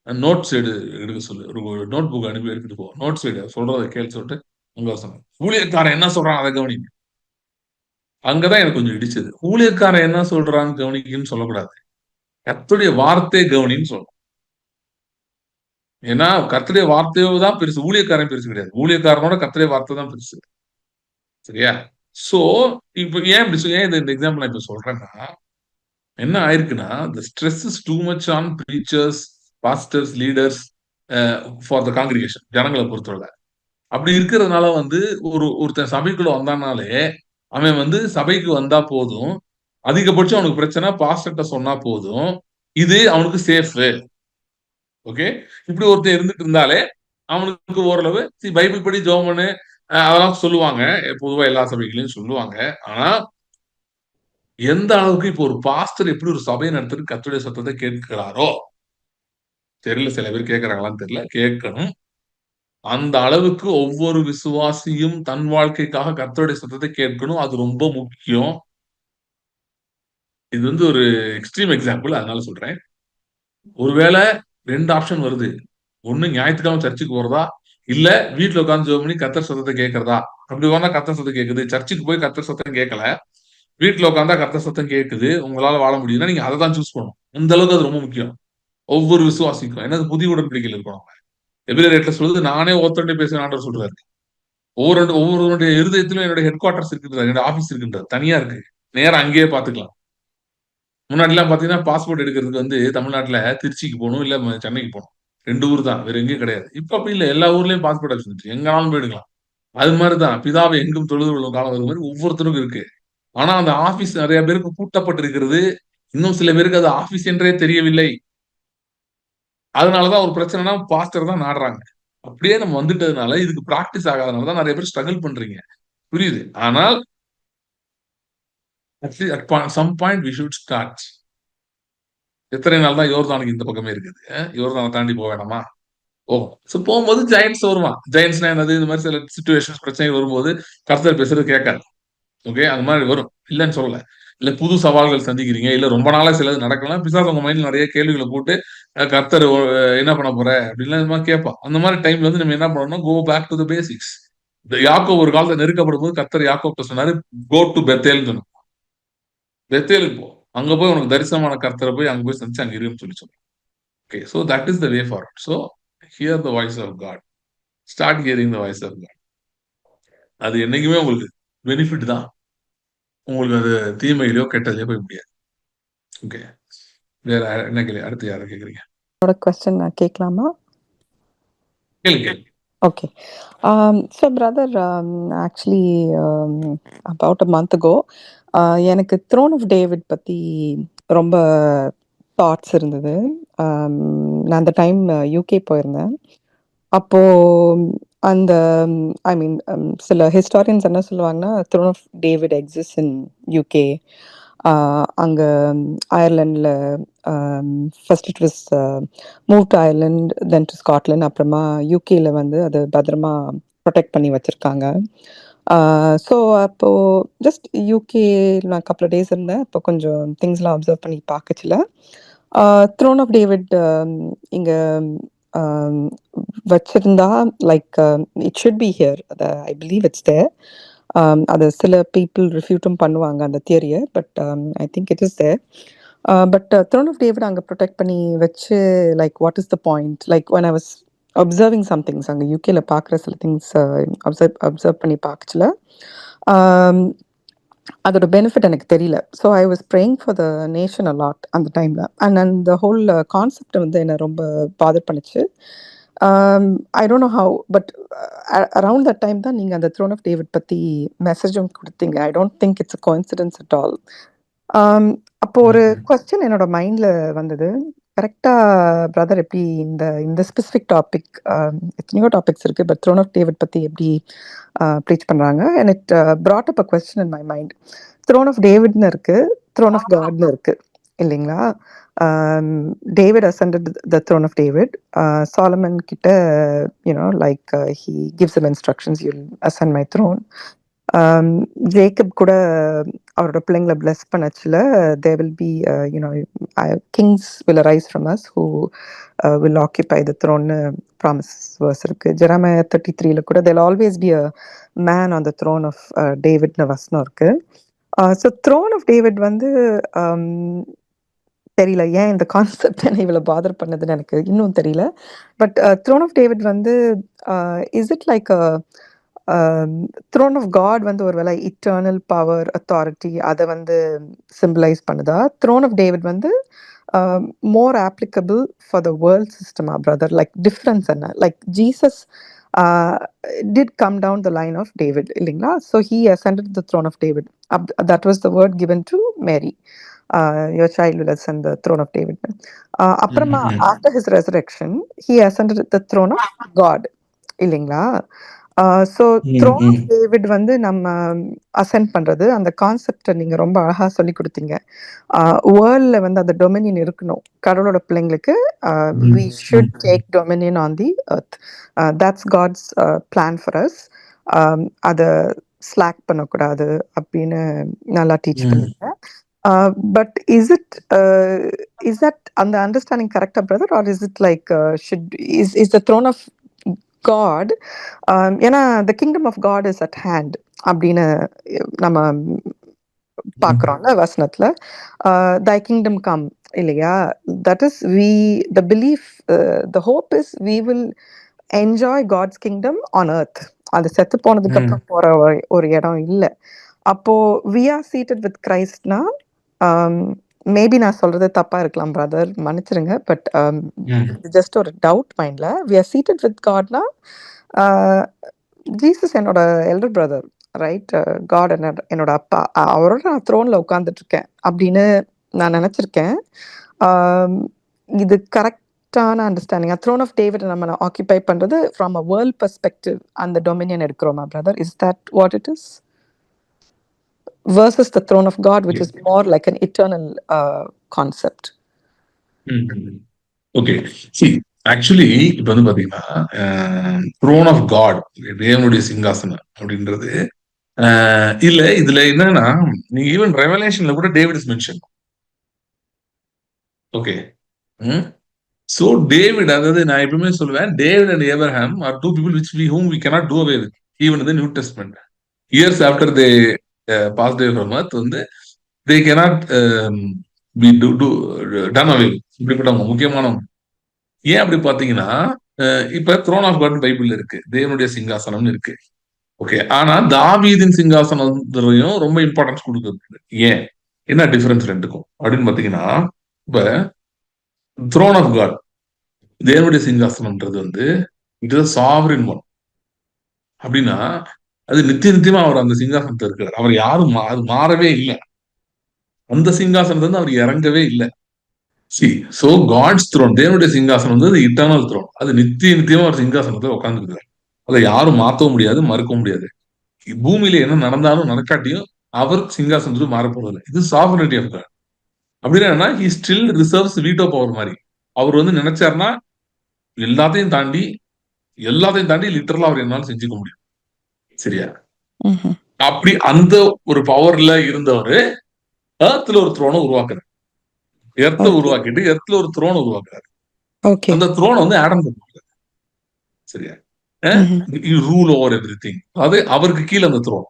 நோட்ஸ் எடுக்க சொல்லு. ஒரு நோட் புக் அனுப்பி எடுத்துட்டு போ. நோட்ஸ் எடு. சொல்றத கேள்" சொல்லிட்டு அங்க சொன்னாங்க. ஊழியக்காரன் என்ன சொல்றான் அத கவனி. அங்க தான் எனக்கு கொஞ்சம் இடிச்சது. ஊழியக்காரன் என்ன சொல்றான்னு கவனிக்கன்னு சொல்லக்கூடாது. கர்த்தருடைய வார்த்தைய கவனின்னு சொல்லணும். ஏன்னா, கர்த்தருடைய வார்த்தையோ தான் பெருசு. ஊழியக்காரன் பெருசு கிடையாது. ஊழியக்காரனோட கர்த்தருடைய வார்த்தை தான் பெருசு. சரியா? சோ, இப்ப ஏன் இப்படி ஏன் இந்த எக்ஸாம்பிள் நான் இப்ப சொல்றேன்னா, என்ன ஆயிருக்குன்னா, the stress is too much on preachers, pastors, leaders for the congregation. ஜனங்கள பொறுத்தவரை. அப்படி இருக்கிறதுனால ஒருத்தன் சபைக்குள்ள வந்தான்னாலே, அவன் சபைக்கு வந்தா போதும். அதிகபட்சம் அவனுக்கு பிரச்சனை பாஸ்டர்ட்ட சொன்னா போதும். இது அவனுக்கு சேஃப். ஓகே. இப்படி ஒருத்தன் இருந்துட்டு இருந்தாலே, அவனுக்கு ஓரளவு பைபிள் படி ஜெபம் பண்ணு, அதெல்லாம் சொல்லுவாங்க. பொதுவா எல்லா சபைகள்லயும் சொல்லுவாங்க. ஆனா, எந்த அளவுக்கு இப்போ ஒரு பாஸ்டர் எப்படி ஒரு சபைய நடத்திட்டு கர்த்தருடைய சத்தத்த கேட்கிறாரோ, தெரியல சில பேர் கேட்கறாங்களான்னு தெரியல. கேட்கணும். அந்த அளவுக்கு ஒவ்வொரு விசுவாசியும் தன் வாழ்க்கைக்காக கர்த்தருடைய சத்தத்த கேட்கணும். அது ரொம்ப முக்கியம். இது ஒரு எக்ஸ்ட்ரீம் எக்ஸாம்பிள். அதனால சொல்றேன். ஒருவேள 2 ஆப்ஷன் வருது. ஒண்ணு ஞாயித்துக்கிழமை சர்ச்சுக்கு போறதா, இல்ல வீட்ல உட்கார்ந்து ஜெபம் பண்ணி கர்த்தர் சத்தத்த கேட்கிறதா. அப்படி வந்தா கர்த்தர் சத்தம் கேட்குது. சர்ச்சுக்கு போய் கர்த்தர் சத்தம் கேட்கல. வீட்ல உட்கார்ந்தா கர்த்தர் சத்தம் கேட்குது. உங்களால வாழ முடியுதுன்னா, நீங்க அத தான் சூஸ் பண்ணணும். அந்த அளவுக்கு அது ரொம்ப முக்கியம். ஒவ்வொரு விசுவாசிக்கும். ஏன்னா, அது புதிய உடன்படிக்கையில இருக்கோம் நம்ம. எபிரேயர் 8ல சொல்லுது, நானே ஒருத்தன்ட்டே பேசுவேன் ஆண்டவர் சொல்றாரு. ஒவ்வொருவருடைய இருதயத்திலும் என்னுடைய ஹெட் குவார்ட்டர்ஸ் இருக்கின்றது. என்னோட ஆபீஸ் இருக்கின்றது. தனியா இருக்கு. நேரா அங்கேயே பார்த்துக்கலாம். முன்னாடிலாம் பார்த்தீங்கன்னா, பாஸ்போர்ட் எடுக்கிறதுக்கு தமிழ்நாட்டுல திருச்சிக்கு போணும், இல்ல சென்னைக்கு போணும். 2 ஊர் தான். வேற எங்கேயும் கிடையாது. இப்ப அப்படி இல்ல. எல்லா ஊர்லயும் பாஸ்போர்ட் ஆஃபீஸ் வந்துருச்சு. எங்கனாலும் போயிடலாம். அது மாரி தான். பிதாவை எங்கும் தொழுது கொள்ளும் காலம் வரும் மாரி ஒவ்வொருத்தருக்கும் இருக்கு. ஆனா, அந்த ஆபீஸ் நெறைய பேருக்கு பூட்டப்பட்டிருக்கிறது. இன்னும் சில பேருக்கு அது ஆபீஸ் என்றே தெரியவில்லை. அதனால தான் ஒரு பிரச்சனைனா பாஸ்டர் தான் நாடுறாங்க. அப்படியே நம்ம வந்துட்டதுனால, இதுக்கு பிராக்டிஸ் ஆகாதனால தான் நெறைய பேர் ஸ்ட்ரகிள் பண்றீங்க. புரியுது. ஆனால் at some point we should start. எத்தனை நாள் தான் யோர்தானுக்கு இந்த பக்கமே இருக்குது. யோர்தான தாண்டி போ வேணாமா? போகும். சோ போம்போது ஜெயண்ட்ஸ் வருவான். ஜெயண்ட்ஸ்னா என்னது? இந்த மாரி சில சிச்சுவேஷன்ஸ் பிரச்சனைகள் வரும்போது, கர்த்தர் பேசுறது கேட்காது. ஓகே. அந்த மாரி வரும். இல்லன்னு சொல்லல. இல்ல புது சவால்கள் சந்திக்கிறீங்க. இல்ல ரொம்ப நாளா சிலது நடக்கலாம். பிசாசு உங்க மைண்ட்ல நெறைய கேள்விகள போட்டு, கர்த்தர் என்ன பண்ண போற? அப்படின்லாம் இந்த மாரி கேட்பான். அந்த மாரி டைம்ல நம்ம என்ன பண்ணணும்னா, go back to the basics. இந்த யாக்கோபு ஒரு காலத்துல நெருக்கப்படும்போது கர்த்தர் யாக்கோப்ட்ட சொன்னாரு, கோ டூ பெத்தேல்ன்னு சொன்னாரு. பெத்தேலுக்கு போ. அங்க போய் உனக்கு தரிசனமான கர்த்தர போய் அங்க போய் சந்திச்சு அங்க இருன்னு சொன்னாரு. Okay. So that is the way forward. So hear the voice of God. Start hearing the voice of God. அது என்னைக்குமே உங்களுக்கு பெனிஃபிட் தான். உங்களுக்கு அது தீமையிலயோ கெட்டதுலயோ போய் முடியாது. ஓகே, வேற என்ன கேள்வி? அடுத்து யாரை கேக்குறீங்க? கொஸ்டின் நான் கேட்கலாமா? கேளுங்க. Okay. So brother, actually, about a month ago, எனக்கு த்ரோன் ஆஃப் டேவிட் பற்றி ரொம்ப தாட்ஸ் இருந்தது. நான் அந்த டைம் யூகே போயிருந்தேன். அப்போது அந்த ஐ மீன் சில ஹிஸ்டாரியன்ஸ் என்ன சொல்லுவாங்கன்னா, throne of David exist in UK. அங்கே அயர்லாண்டில் first it was move to Ireland, then to Scotland, அப்புறமா யூகேல வந்து அது பத்திரமா ப்ரொடெக்ட் பண்ணி வச்சுருக்காங்க. ஸோ அப்போது ஜஸ்ட் யூகே நான் கப்பல் ஆஃப் டேஸ் இருந்தேன். அப்போ கொஞ்சம் திங்ஸ்லாம் அப்சர்வ் பண்ணி பார்க்கச்சில த்ரோன் ஆஃப் டேவிட் இங்கே வச்சிருந்தா like it should be here. I believe it's there. அது சில பீப்புள் ரிஃப்யூட்டும் பண்ணுவாங்க அந்த தியரியை, but I think it is there. But throne of David அங்கே ப்ரொடெக்ட் பண்ணி வச்சு like what is the point? Like when I was observing some things அங்கே யூகேல பார்க்குற சில திங்ஸ் அப்சர்வ் பண்ணி பார்க்கச்சில அதோட பெனிஃபிட் எனக்கு தெரியல. So I was praying for the nation a lot அந்த டைமில். அண்ட் அந்த ஹோல் கான்செப்ட் வந்து என்னை ரொம்ப பாதர் பண்ணிச்சு. I don't know how, but around that time தான் நீங்கள் அந்த த்ரோன் ஆஃப் டேவிட் பற்றி மெசேஜும் கொடுத்தீங்க. I don't think it's a coincidence at all. அப்போ ஒரு கொஸ்டின் என்னோட மைண்டில் வந்தது. கரெக்டாக பிரதர் எப்படி இந்த இந்த ஸ்பெசிஃபிக் டாபிக், எத்தனையோ டாபிக்ஸ் இருக்குது, பட் த்ரோன் ஆஃப் டேவிட் பற்றி எப்படி ப்ரீச் பண்ணுறாங்க. And it brought up a question in my mind. Throne of டேவிட்னு இருக்குது, த்ரோன் ஆஃப் காட்னு இருக்குது இல்லைங்களா? David ascended the throne of David. Solomon கிட்ட like he gives him instructions, you'll ascend my throne. Jacob கூட அவரோட பிள்ளைங்களை plus பண்ணச்சில் there will be kings will arise from us who will occupy the throne promise verse இருக்கு. Jeremiah 33 கூட there'll always be a man on the throne of David னு வசனம் இருக்கு. So thrown of David வந்து தெரியல ஏன் இந்த concept என்ன இவ்வளோ பாதர் பண்ணதுன்னு எனக்கு இன்னும் தெரியல. பட் த்ரோன் ஆஃப் டேவிட் வந்து is it like throne of God வந்து ஒரு வேளை இட்டர்னல் பவர் அத்தாரிட்டி அதை வந்து சிம்பிளைஸ் பண்ணுதா? த்ரோன் ஆஃப் டேவிட் வந்து more applicable for the world சிஸ்டமா பிரதர்? லைக் டிஃப்ரென்ஸ் என்ன? Like Jesus did come down the line of David இல்லைங்களா? So he ascended the throne of David. That was the word given to Mary. Your child will ascend the throne of David. அப்புறமா after his resurrection he ascended the throne of God இல்லைங்களா? So thrown of David வந்து நம்ம ascent பண்றது, அந்த கான்செப்டை நீங்க ரொம்ப அழகா சொல்லி கொடுத்தீங்க. வேர்ல்ட்ல வந்து அந்த டொமினியன் இருக்கணும் கடவுளோட பிள்ளைங்களுக்கு. we should take dominion on the earth. That's God's plan for us. அதை ஸ்லாக் பண்ணக்கூடாது அப்படின்னு நல்லா டீச் பண்ணுங்க. But is that அந்த அண்டர்ஸ்டாண்டிங் கரெக்டா brother? Or is it like is the throne of God, ஏன்னா the kingdom of God is at hand அப்படின்னு நம்ம பார்க்குறோம்ல வசனத்துல. thy kingdom come இல்லையா? that is the belief, the hope is we will enjoy God's kingdom on earth. அது செத்து போனதுக்கு அப்புறம் போற ஒரு இடம் இல்லை. அப்போ we are seated with Christனா, மேபி நான் சொல்றது தப்பா இருக்கலாம் பிரதர், மன்னிச்சிருங்க. பட் ஜஸ்ட் ஒரு டவுட் மைண்ட்ல. we are seated with Godனா ஜீசஸ் என்னோட எல்டர் பிரதர் ரைட்? காட் என்னோட அப்பா, அவரோட நான் த்ரோன்ல உட்கார்ந்துட்டு இருக்கேன் அப்படின்னு நான் நினைச்சிருக்கேன். இது கரெக்டான அண்டர்ஸ்டாண்டிங்? த்ரோன் ஆஃப் டேவிட் நம்ம ஆக்கிபை பண்றது ஃப்ரம் அ வேர்ல்ட் பெர்ஸ்பெக்டிவ் அந்த டொமினியன் எடுக்கிறோமா brother? Is that what it is? versus the throne of God, which is more like an eternal concept. Okay, see, actually இப்ப வந்து பாத்தீங்கன்னா throne of God, தேவனுடைய சிங்காசனம் அப்படின்றது இல்ல. இதுல என்னன்னா, நீங்க ஈவன் ரெவலேஷன்ல கூட David is mention. Okay, so David, அதாவது நான் எப்பவுமே சொல்லுவேன், David and Abraham are two people which whom we cannot do away with even in the New Testament. Years after they passed away from earth, வந்து they cannot be done away. இப்படிப்பட்டவங்க முக்கியமானவங்க. ஏன் அப்படி பாத்தீங்கன்னா, இப்ப thrown of God Bible இருக்கு, தேவனுடைய சிங்காசனம்னு இருக்கு. Okay. ஆனா தாவீதின் சிங்காசனத்தையும் ரொம்ப இம்பார்ட்டன்ஸ் கொடுக்குறது. ஏன்? என்ன டிஃபரன்ஸ் ரெண்டுக்கும் அப்படின்னு பாத்தீங்கன்னா, இப்ப த்ரோன் ஆஃப் காட், தேவனுடைய சிங்காசனம்ன்றது வந்து இட் இஸ் சாவரின் ஒன். அப்படின்னா அது நித்தியமா அவர் அந்த சிங்காசனத்தை இருக்கிறார். அவர் யாரும் அது மாறவே இல்லை. அந்த சிங்காசனத்தை வந்து அவர் இறங்கவே இல்லை. சோ காட்ஸ் த்ரோன், தேவனுடைய சிங்காசனம் வந்து இட்டர்னல் த்ரோன். அது நித்தியமா ஒரு சிங்காசனத்தை உட்கார்ந்துருக்காரு. அதை யாரும் மாற்றவும் முடியாது, மறுக்கவும் முடியாது. பூமியில என்ன நடந்தாலும் நடக்காட்டியும் அவர் சிங்காசனத்துக்கு மாறப்போறது. இது சாவர்னிட்டி ஆஃப் காட். அப்படின்னா he still reserves veto power மாதிரி. அவர் வந்து நினைச்சாருன்னா எல்லாத்தையும் தாண்டி லிட்டரலா அவர் என்னால செஞ்சுக்க முடியும். சரியா? அப்படி அந்த ஒரு பவர்ல இருந்தவர் எர்த்ல ஒரு த்ரோனை உருவாக்குறாரு. எர்த்தை உருவாக்கிட்டு எர்த்ல ஒரு த்ரோனை உருவாக்குறாரு. அந்த த்ரோனை வந்து ஆடம் கொடுப்பாரு. சரியா? You rule over everything. அது அவருக்கு கீழே அந்த த்ரோன்.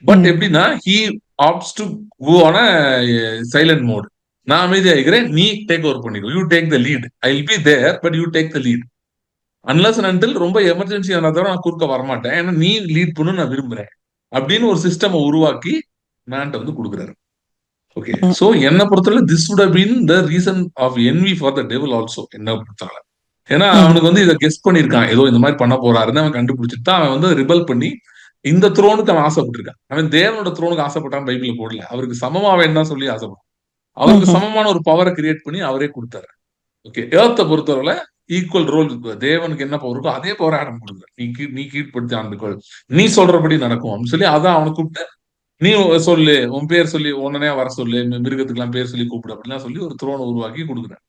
பட் எப்படின்னா he opts to go on silent mode. நான் அமைதியாகிறேன், நீ டேக் ஓவர் பண்ணிக்கோ, you take the lead, I will be there but you take the lead. Unless and until ரொம்ப எமர்ஜென்சி ஆனா தவிர நான் குறுக்க வரமாட்டேன், ஏன்னா நீ லீட் பண்ணு, நான் விரும்புறேன் அப்படின்னு ஒரு சிஸ்டம் உருவாக்கி மேன்ட்ட வந்து கொடுக்குறாரு. ஓகே. சோ என்ன பொறுத்தவரை this would have been the reason of envy for the devil also. என்ன பொறுத்தவரை ஏன்னா அவனுக்கு வந்து இதை கெஸ் பண்ணிருக்கான், ஏதோ இந்த மாதிரி பண்ண போறாருன்னு அவன் கண்டுபிடிச்சிட்டு தான் அவன் வந்து ரிபல் பண்ணி இந்த த்ரோனுக்கு அவன் ஆசைப்பட்டிருக்கான். அவன் தேவனோட த்ரோனுக்கு ஆசைப்பட்டான் பைபிள்ல போடல. அவருக்கு சமமா அவன் தான் சொல்லி ஆசைப்பட்டான். அவருக்கு சமமான ஒரு பவரை கிரியேட் பண்ணி அவரே கொடுத்தாரு. ஓகே. ஏர்த்தை பொறுத்தவரை ஈக்குவல் ரோல் இருக்கு. தேவனுக்கு என்ன பவர் இருக்கோ அதே பவர் ஆடம் கொடுக்குற. நீ கீழ்படுத்தி ஆண்டுகள், நீ சொல்றபடி நடக்கும் அப்படின்னு சொல்லி அதான் அவனை கூப்பிட்டு நீ சொல்லு, உன் பேர் சொல்லி உடனே வர சொல்லு, மிருகத்துக்கு எல்லாம் பேர் சொல்லி கூப்பிடு அப்படிலாம் சொல்லி ஒரு த்ரோனை உருவாக்கி கொடுக்குறேன்.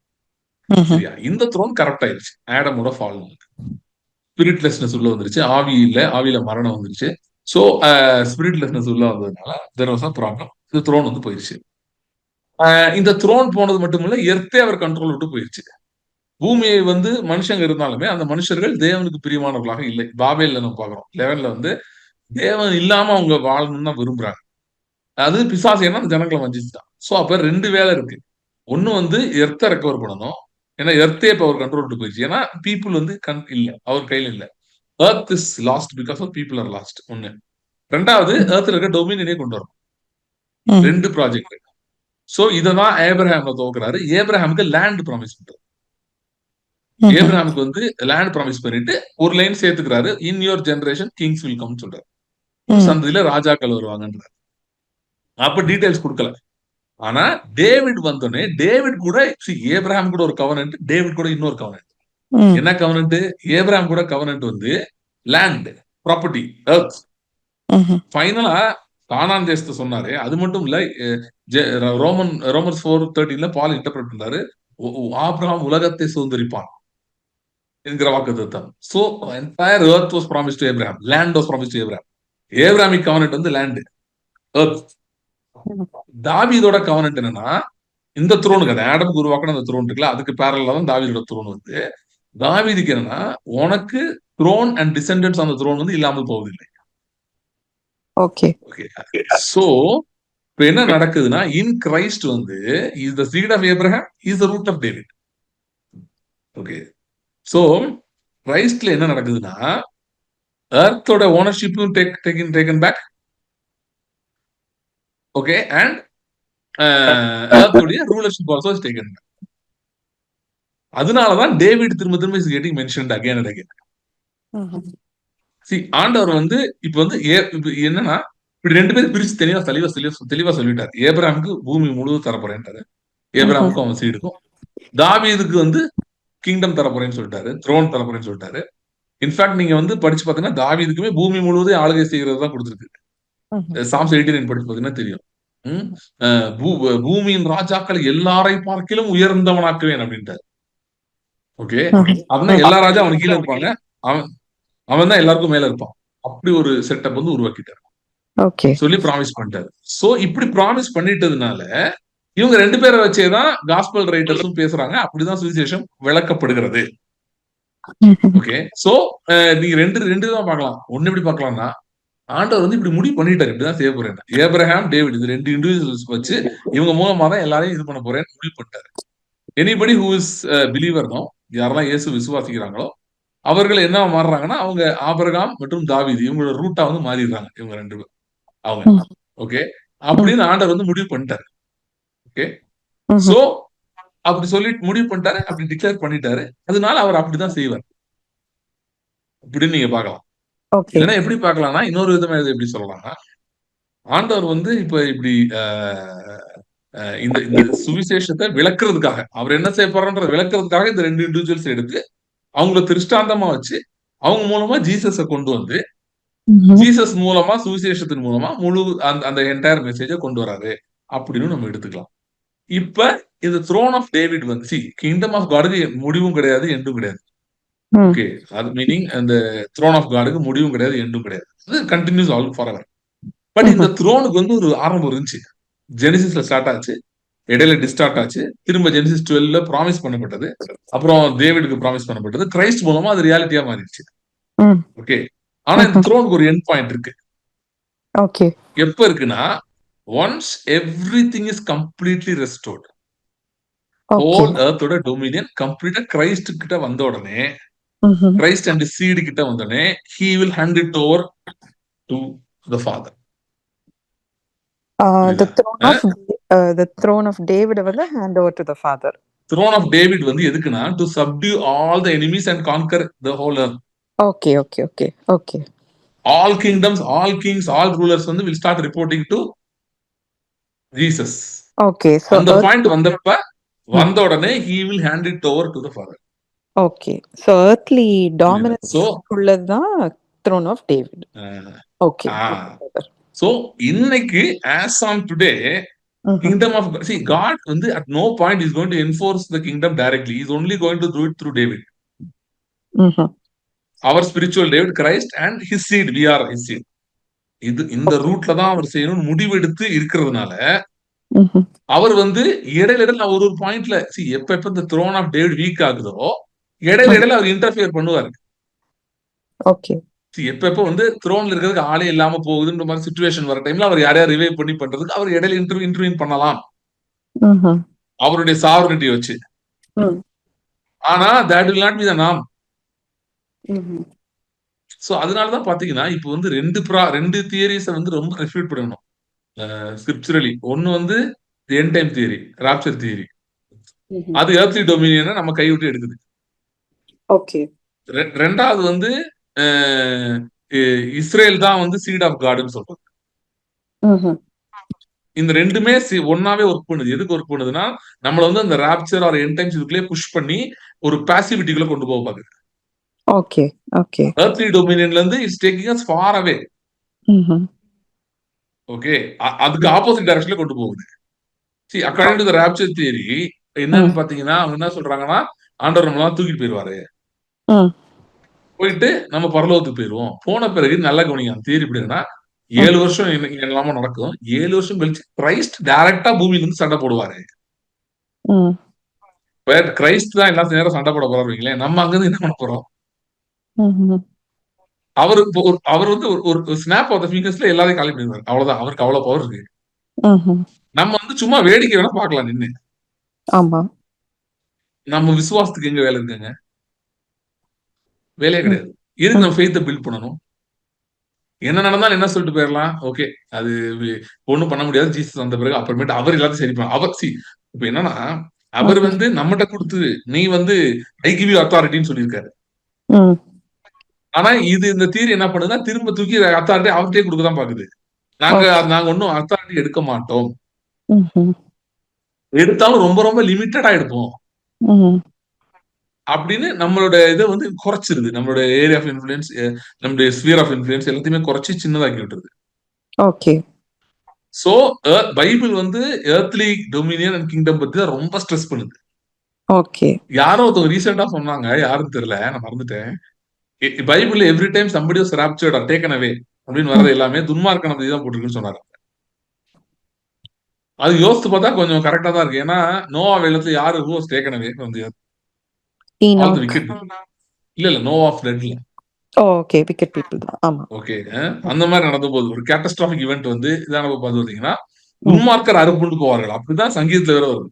சரியா? இந்த த்ரோன் கரெக்ட் ஆயிருச்சு ஆடமோட ஃபால். ஸ்பிரிட்லெஸ்னஸ் உள்ள வந்துருச்சு, ஆவியில மரணம் வந்துருச்சு. சோ ஸ்பிரிட்லெஸ்னஸ் உள்ள வந்ததுனால தெர் வாஸ் a ப்ராப்ளம். இந்த த்ரோன் வந்து போயிருச்சு. இந்த த்ரோன் போனது மட்டும் இல்ல, எர்த்தே அவர் கண்ட்ரோல் விட்டு போயிருச்சு. பூமியை வந்து மனுஷங்க இருந்தாலுமே அந்த மனுஷர்கள் தேவனுக்கு பிரியமானவர்களாக இல்லை. பாபேல்ல நம்ம பாக்குறோம் 11ல வந்து தேவன் இல்லாம அவங்க வாழணும்னு தான் விரும்புறாங்க. அது பிசாசு ஏன்னா அந்த ஜனங்களை வஞ்சிச்சுதான். சோ அப்ப 2 வேலை இருக்கு. ஒண்ணு வந்து எர்த்தை ரெக்கவர் பண்ணணும். ஏன்னா எர்த்தே இப்ப அவர் கண்ட்ரோல் விட்டு போயிடுச்சு. ஏன்னா பீப்புள் வந்து இல்ல, அவர் கையில இல்ல. Earth is lost because of people are lost. ஒண்ணு. ரெண்டாவது எர்த்ல இருக்க டொமினியனே கொண்டு வரணும். 2 ப்ராஜெக்ட். சோ இததான் ஏப்ரஹாம்ல துவக்குறாரு. ஏப்ரஹாமுக்கு லேண்ட் ப்ராமிஸ் பண்றாரு. ஏப்ரஹாமுக்கு வந்து லேண்ட் ப்ராமிஸ் பண்ணிட்டு ஒரு லைன் சேர்த்துக்கிறாரு. In your generation kings will come சொல்றாரு. சந்ததியில ராஜாக்கள் வருவாங்கன்றார். அப்ப டீடைல்ஸ் கொடுக்கல. ஆனா டேவிட் வந்தோடனே டேவிட் கூட ஏப்ரஹாம் கூட ஒரு கவர்னன்ட், டேவிட் கூட இன்னொரு கவர்னன்ட். என்ன கவர்னன்ட்? ஏப்ரஹாம் கூட கவர்னன்ட் வந்து லேண்ட், ப்ராப்பர்ட்டி, எர்த். ஃபைனலா கானான் தேசத்தை சொன்னாரு. அது மட்டும் இல்ல, ரோமன்ஸ் 4:13 பால் இன்டர்பிரட் பண்றாரு, ஆபிரகாம் உலகத்தை சுதந்திரிப்பான் என்கிற வாக்குத்தத்தம். So entire earth was promised to Abraham, land was promised to Abraham. Abrahamic கவர்னன்ட் வந்து லேண்ட், எர்த். தாவீதோட கவர்னன்ட் என்னன்னா இந்த த்ரோனுக்கு, அந்த ஆடமுக்கு உருவாக்கின அந்த த்ரோன் இருக்குல்ல, அதுக்கு பேரலா தான் தாவீதோட த்ரோன் வந்து. தாவீதுக்கு என்னன்னா உனக்கு த்ரோன் அண்ட் டிசெண்டன்ட்ஸ் அந்த த்ரோன் வந்து இல்லாமல் போவதில்லை. ஓகே. சோ இப்ப என்ன நடக்குதுன்னா இன் கிரைஸ்ட் வந்து is the seat of Abraham, is the root of David. Okay. So கிரைஸ்ட்ல என்ன நடக்குதுன்னா எர்த்தோட ஓனர்ஷிப்பும் டேக்கன் பேக். ஓகே. அண்ட் எர்த்தோட rulership also is taken back. அதனாலதான் டேவிட் திரும்ப திரும்ப is getting mentioned again and again. ஆண்டவர் வந்து இப்ப வந்து என்னன்னா இப்படி 2 பேரும் பிரிச்சு தெளிவா சொல்லிட்டாரு. ஏப்ரஹாமுக்கு பூமி முழுவதும் தரப்போறேன்ட்டாரு. ஏப்ரஹாமுக்கும் அவன் சீடுக்கும். தாவீதுக்கு வந்து கிங்டம் தரப்போறேன்னு சொல்லிட்டாரு, த்ரோன் தரப்போறேன்னு சொல்லிட்டாரு. இன்ஃபேக்ட் நீங்க வந்து படிச்சு பாத்தீங்கன்னா தாவீதுக்குமே பூமி முழுவதும் ஆளுகை செய்கிறது தான் கொடுத்துருக்கு. சாம்ஸ் 89 படிச்சு பாத்தீங்கன்னா தெரியும். பூமியின் ராஜாக்கள் எல்லாரை பார்க்கிலும் உயர்ந்தவனாக்குவேன் அப்படின்ட்டாரு. ஓகே. அப்படின்னா எல்லா ராஜா அவனுக்கு கீழே இருப்பாங்க, அவன் தான் எல்லாருக்கும் மேல இருப்பான். அப்படி ஒரு செட்டப் வந்து உருவாக்கிட்டாரு. சொல்லி ப்ராமிஸ் பண்ணிட்டாரு. சோ இப்படி ப்ராமிஸ் பண்ணிட்டதுனால இவங்க 2 பேரை வச்சேதான் காஸ்பல் ரைட்டர்ஸும் பேசுறாங்க. அப்படிதான் சுவிசேஷம் விளக்கப்படுகிறது. ஓகே. சோ நீங்க ரெண்டு தான் பார்க்கலாம். ஒண்ணு எப்படி பார்க்கலாம்னா ஆண்டவர் வந்து இப்படி முடிவு பண்ணிட்டாரு, இப்படிதான் செய்ய போறேன். ஏப்ரஹாம், டேவிட் இது 2 இண்டிவிஜுவல்ஸ் வச்சு இவங்க மூலமா தான் எல்லாரையும் இது பண்ண போறேன்னு முடிவு பண்ணிட்டாரு. Anybody who is believer no, யாரெல்லாம் இயேசு விசுவாசிக்கிறாங்களோ அவர்கள் என்ன மாறுறாங்கன்னா, அவங்க ஆபிரகாம் மற்றும் தாவீது இவங்களோட ரூட்டா வந்து மாறிடுறாங்க. இவங்க 2 பேரும். அவங்க. ம். ஓகே. ம். அப்படின்னு ஆண்டவர் வந்து முடிவு பண்ணிட்டாரு. ஓகே. ம்ஹ்ம். சோ அப்படி சொல்லி முடிவு பண்ணிட்டாரு. அப்படி டிக்ளேர் பண்ணிட்டாரு. அதனால அவர் அப்படிதான் செய்வார். இப்படின்னு நீங்க பார்க்கலாம். ஓகே. இல்லன்னா எப்படி பார்க்கலாம்னா, இன்னொரு விதமா இத எப்படி சொல்லலாம்னா, ஆண்டவர் வந்து இப்ப இப்படி அ அ இந்த இந்த சுவிசேஷத்த விளக்குறதுக்காக, அவர் என்ன செய்ய போறார்ன்றத விளக்குறதுக்காக இந்த 2 இண்டிவிஜுவல்ஸ் எடுத்து, அவங்கள திருஷ்டாந்தமா வச்சு, அவங்க மூலமா ஜீசஸ கொண்டு வந்து, ம்ஹ்ம். ஜீசஸ் மூலமா சுவிசேஷத்தின் மூலமா முழு அந்த அந்த என்டையர் மெசேஜ கொண்டு வராரு. அப்படின்னு நம்ம எடுத்துக்கலாம். இப்ப இந்த த்ரோன் ஆஃப் டேவிட் வந்து கிங்டம் ஆஃப் காட்க்கு முடிவும் கிடையாது, எண்டும் கிடையாது. ம். ஓகே. அது மீனிங் அந்த த்ரோன் ஆஃப் காட்க்கு முடிவும் கிடையாது, எண்டும் கிடையாது. அது கன்டினியூஸ் ஆல் ஃபாரெவர். பட் இந்த ம்ஹ்ம். த்ரோனுக்கு வந்து ஒரு ஆரம்பம் இருந்துச்சு. ஜெனிசிஸ்ல ஸ்டார்ட் ஆச்சு. இடையில டிஸ்டார்ட் ஆச்சு. திரும்ப ஜெனிசிஸ் 12ல ப்ராமிஸ் பண்ணப்பட்டது. அப்புறம் டேவிடுக்கு ப்ராமிஸ் பண்ணப்பட்டது. கிரைஸ்ட் மூலமா அது ரியாலிட்டியா மாறிடுச்சு. ம். ஓகே. ஆனா இந்த ம்ஹ்ம். த்ரோனுக்கு ஒரு எண்ட் பாயிண்ட் இருக்கு. ஓகே. எப்ப இருக்குன்னா, once everything is completely restored. Okay. Whole எர்த்தோட டொமினியன் கம்ப்ளீட்டா கிரைஸ்ட் கிட்ட வந்த உடனே, ம்ஹ்ம். கிரைஸ்ட் அண்ட் சீடு கிட்ட வந்தோடனே, he will hand it over to the father. The புரியுதா? throne of the throne of David வந்து hand over to the father. Throne of David வந்து எதுக்குன்னா, to subdue all the enemies and conquer the whole earth. Okay, okay, okay, okay. All kingdoms, all kings, all rulers வந்து will start reporting to Jesus. Okay. So அந்த earth point வந்தப்ப, ம். வந்த உடனே he will hand it over to the father. Okay. So earthly புரியுதா? dominance so உள்ளது தான் throne of David. Okay. ஆ ஓகே பிரதர். சோ இன்னைக்கு as on today, ம்ஹ்ம். kingdom of God வந்து at no point is going to enforce the kingdom directly. He is only going to do it through David. ம்ஹ்ம். Our spiritual David, Christ and his seed. We are his seed. இந்த okay. ரூட்ல தான் அவர் செய்யணும்னு முடிவெடுத்து இருக்கிறதுனால, ம்ஹ்ம். அவர் வந்து இடையில ஒரு ஒரு பாயிண்ட்ல எப்ப இந்த த்ரோன் ஆஃப் டேவிட் வீக் ஆகுதோ, இடையில அவர் இன்டர்ஃபியர் பண்ணுவாரு. ஓகே. எப்ப வந்து த்ரோன்ல இருக்கிறதுக்கு ஆளே இல்லாம போகுதுன்ற மாதிரி சிச்சுவேஷன் வர டைம்ல அவர் யாரையா ரிவைவ் பண்ணி பண்றதுக்கு அவர் இடையில இன்டர்வியூன் பண்ணலாம். ம்ஹ்ம். அவருடைய சாவர்னிட்டி வச்சு. ம். ஆனா that will not be the norm. ம்ஹ்ம். சோ அதனாலதான் பாத்தீங்கன்னா, இப்ப வந்து 2 தியரிஸ வந்து ரொம்ப ரெஃப்யூட் பண்ணணும். ஸ்கிரிப்சுரலி. ஒண்ணு வந்து end time theory, rapture theory. ம்ஹ்ம். அது எர்த்லி டொமினியன நம்ம கைவிட்டு எடுக்குது. ஓகே. 2வது வந்து இஸ்ரேல் தான் வந்து சீட் ஆஃப் காட்னு சொல்றது. ம்ஹ்ம். இந்த 2மே ஒன்னாவே ஒர்க் பண்ணுது. எதுக்கு ஒர்க் பண்ணுதுன்னா, நம்மள வந்து அந்த ராப்சர் ஆர் எண்ட் டைம்ஸ் இதுக்குள்ளே புஷ் பண்ணி ஒரு பாசிவிட்டிக்குள்ள கொண்டு போக பாக்குது. Okay, okay. எர்த்லி டொமினியன்ல இருந்து it's taking us far away. ம்ஹ்ம். ஓகே. அதுக்கு ஆப்போசிட் டைரக்ஷன்ல கொண்டு போகுது. According to the rapture theory என்னன்னு ம். பாத்தீங்கன்னா, அவங்க என்ன சொல்றாங்கன்னா, ஆண்டவர் நம்மள தூக்கிட்டு போயிருவாரு. ம். போயிட்டு நம்ம பரலோகத்துக்கு போயிருவோம். போன பிறகு நல்லா கவனிங்க. அந்த தியரி எப்படின்னா, ம். 7 வருஷம் என்னலாமோ நடக்கும். 7 வருஷம் கழிச்சு கிரைஸ்ட் டைரக்ட்டா பூமியில இருந்து சண்டை போடுவாரு. ம். கிரைஸ்ட் தான் எல்லா நேரம் சண்டை போட போறாரு வைங்களேன். நம்ம அங்க இருந்து என்ன பண்ண போறோம்? ம்ஹ்ம். அவர் வந்து ஒரு ஸ்னாப் ஆஃப் த ஃபிங்கர்ஸ்ல எல்லாரையும் காலி பண்ணிடுவாரு. அவ்வளவுதான். அவருக்கு அவ்வளவு பவர் இருக்கு. ம்ஹ்ம். நம்ம வந்து சும்மா வேடிக்கை வேணா பார்க்கலாம் நின்னு. ஆமா. நம்ம விசுவாசத்துக்கு எங்க வேலை இருக்குங்க? வேலையே ம். கிடையாது. எதுக்கு ம். நம்ம ஃபெய்த்த பில்ட் பண்ணணும்? என்ன நடந்தாலும் என்ன சொல்லிட்டு போயிரலாம். ஓகே. அது ஒண்ணும் பண்ண முடியாது. ஜீசஸ் வந்த பிறகு அப்புறமேட்டு அவர் எல்லாத்தையும் சரி பண்ண அவர் இப்ப என்னன்னா, அவர் ம். வந்து நம்மட்ட குடுத்து, நீ வந்து ஐ கிவ் யூ அத்தாரிட்டின்னு சொல்லியிருக்காரு. ம். ஆனா இந்த தியரி என்ன பண்ணுதுன்னா, திரும்ப தூக்கி அத்தாரிட்டி அவர்ட்டயே குடுக்க தான் பாக்குது. நாங்க ஓகே. நாங்க ஒண்ணும் அத்தாரிட்டி எடுக்க மாட்டோம். ம்ஹ்ம். எடுத்தாலும் ரொம்ப ரொம்ப லிமிட்டடா எடுப்போம். ம்ஹ்ம். அப்படின்னு நம்மளோட இத வந்து குறைச்சிருது. நம்மளோட ஏரியா ஆஃப் இன்ஃப்ளூயன்ஸ், நம்முடைய ஸ்பியர் ஆஃப் இன்ஃப்ளூயன்ஸ் எல்லாத்தையுமே குறைச்சு சின்னதாக்கி விட்டுருது. ஓகே. சோ பைபிள் வந்து எர்த்லி டொமினியன் அண்ட் கிங்டம் பத்தி தான் ரொம்ப ஸ்ட்ரெஸ் பண்ணுது. ஓகே. யாரோ ஒருத்தவங்க ரீசெண்டா சொன்னாங்க, யாருன்னு தெரியல, நான் மறந்துட்டேன். பைபிள்ல every time somebody was raptured or taken away அப்படின்னு ம். வர்றது எல்லாமே துன்மார்க்கனை பத்தி தான் போட்டிருக்குன்னு சொன்னாங்க. அது யோசித்து பார்த்தா கொஞ்சம் கரெக்டா தான் இருக்கு. ஏன்னா நோவா வெள்ளத்துல யாரு who was taken away from the earth? All the Enoch. Wicket people. இல்ல நோவா ஃப்ளட்ல. ஓகே. விக்கெட் பீப்பிள் தான். ஆமா. ஓகே. அந்த மாதிரி நடந்த போது ஒரு கேட்டஸ்ட்ராபிக் ஈவென்ட் வந்து இதான பார்த்து வந்தீங்கன்னா, ம். துன்மார்க்கர் அறுப்புண்டு போவார்கள். அப்படிதான் சங்கீதத்துல வேற வருது.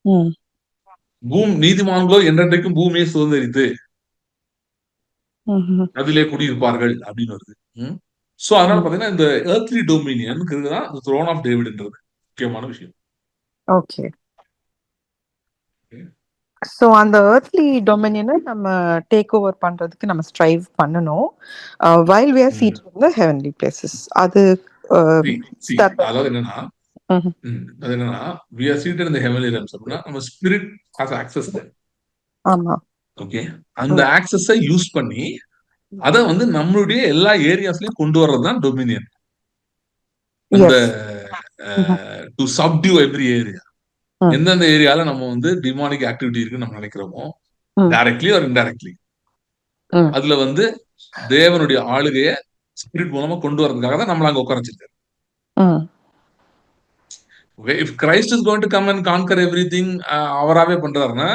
ம். நீதிமான்களோ என்றென்றைக்கும் பூமியை சுதந்திரித்து அதிலே குடியிருப்பார்கள் அப்படின்னு வருது. சோ அதனால பாத்தீங்கன்னா இந்த earthly dominion தான் இந்த த்ரோன் ஆஃப் டேவிட்ன்றது முக்கியமான விஷயம். ஓகே. ஸோ அந்த earthly dominion நம்ம டேக் ஓவர் பண்றதுக்கு நம்ம ஸ்ட்ரைவ் பண்ணணும். while we are seated in the heavenly places. அது அதாவது என்னன்னா அது என்னன்னா we are seated in the heavenly realms அப்படின்னா நம்ம ஸ்பிரிட் has access there. ஆமா. ஓகே, அந்த ஆக்சஸை யூஸ் பண்ணி அத வந்து நம்மளுடைய எல்லா ஏரியாஸ்லயும் கொண்டு வர்றதுதான் டொமினியன். அந்த டு சப்டியூ எவ்ரி ஏரியா. எந்தெந்த ஏரியால நம்ம வந்து டிமானிக் ஆக்டிவிட்டி இருக்குன்னு நம்ம நினைக்கிறோமோ டைரக்ட்லி ஆர் இன்டைரக்ட்லி அதுல வந்து தேவனுடைய ஆளுகைய ஸ்பிரிட் மூலமா கொண்டு வரதுக்காக தான் நம்மள அங்க உட்காரச்சிருக்காரு. if Christ is going to come and conquer everything அவராவே பண்றாருன்னா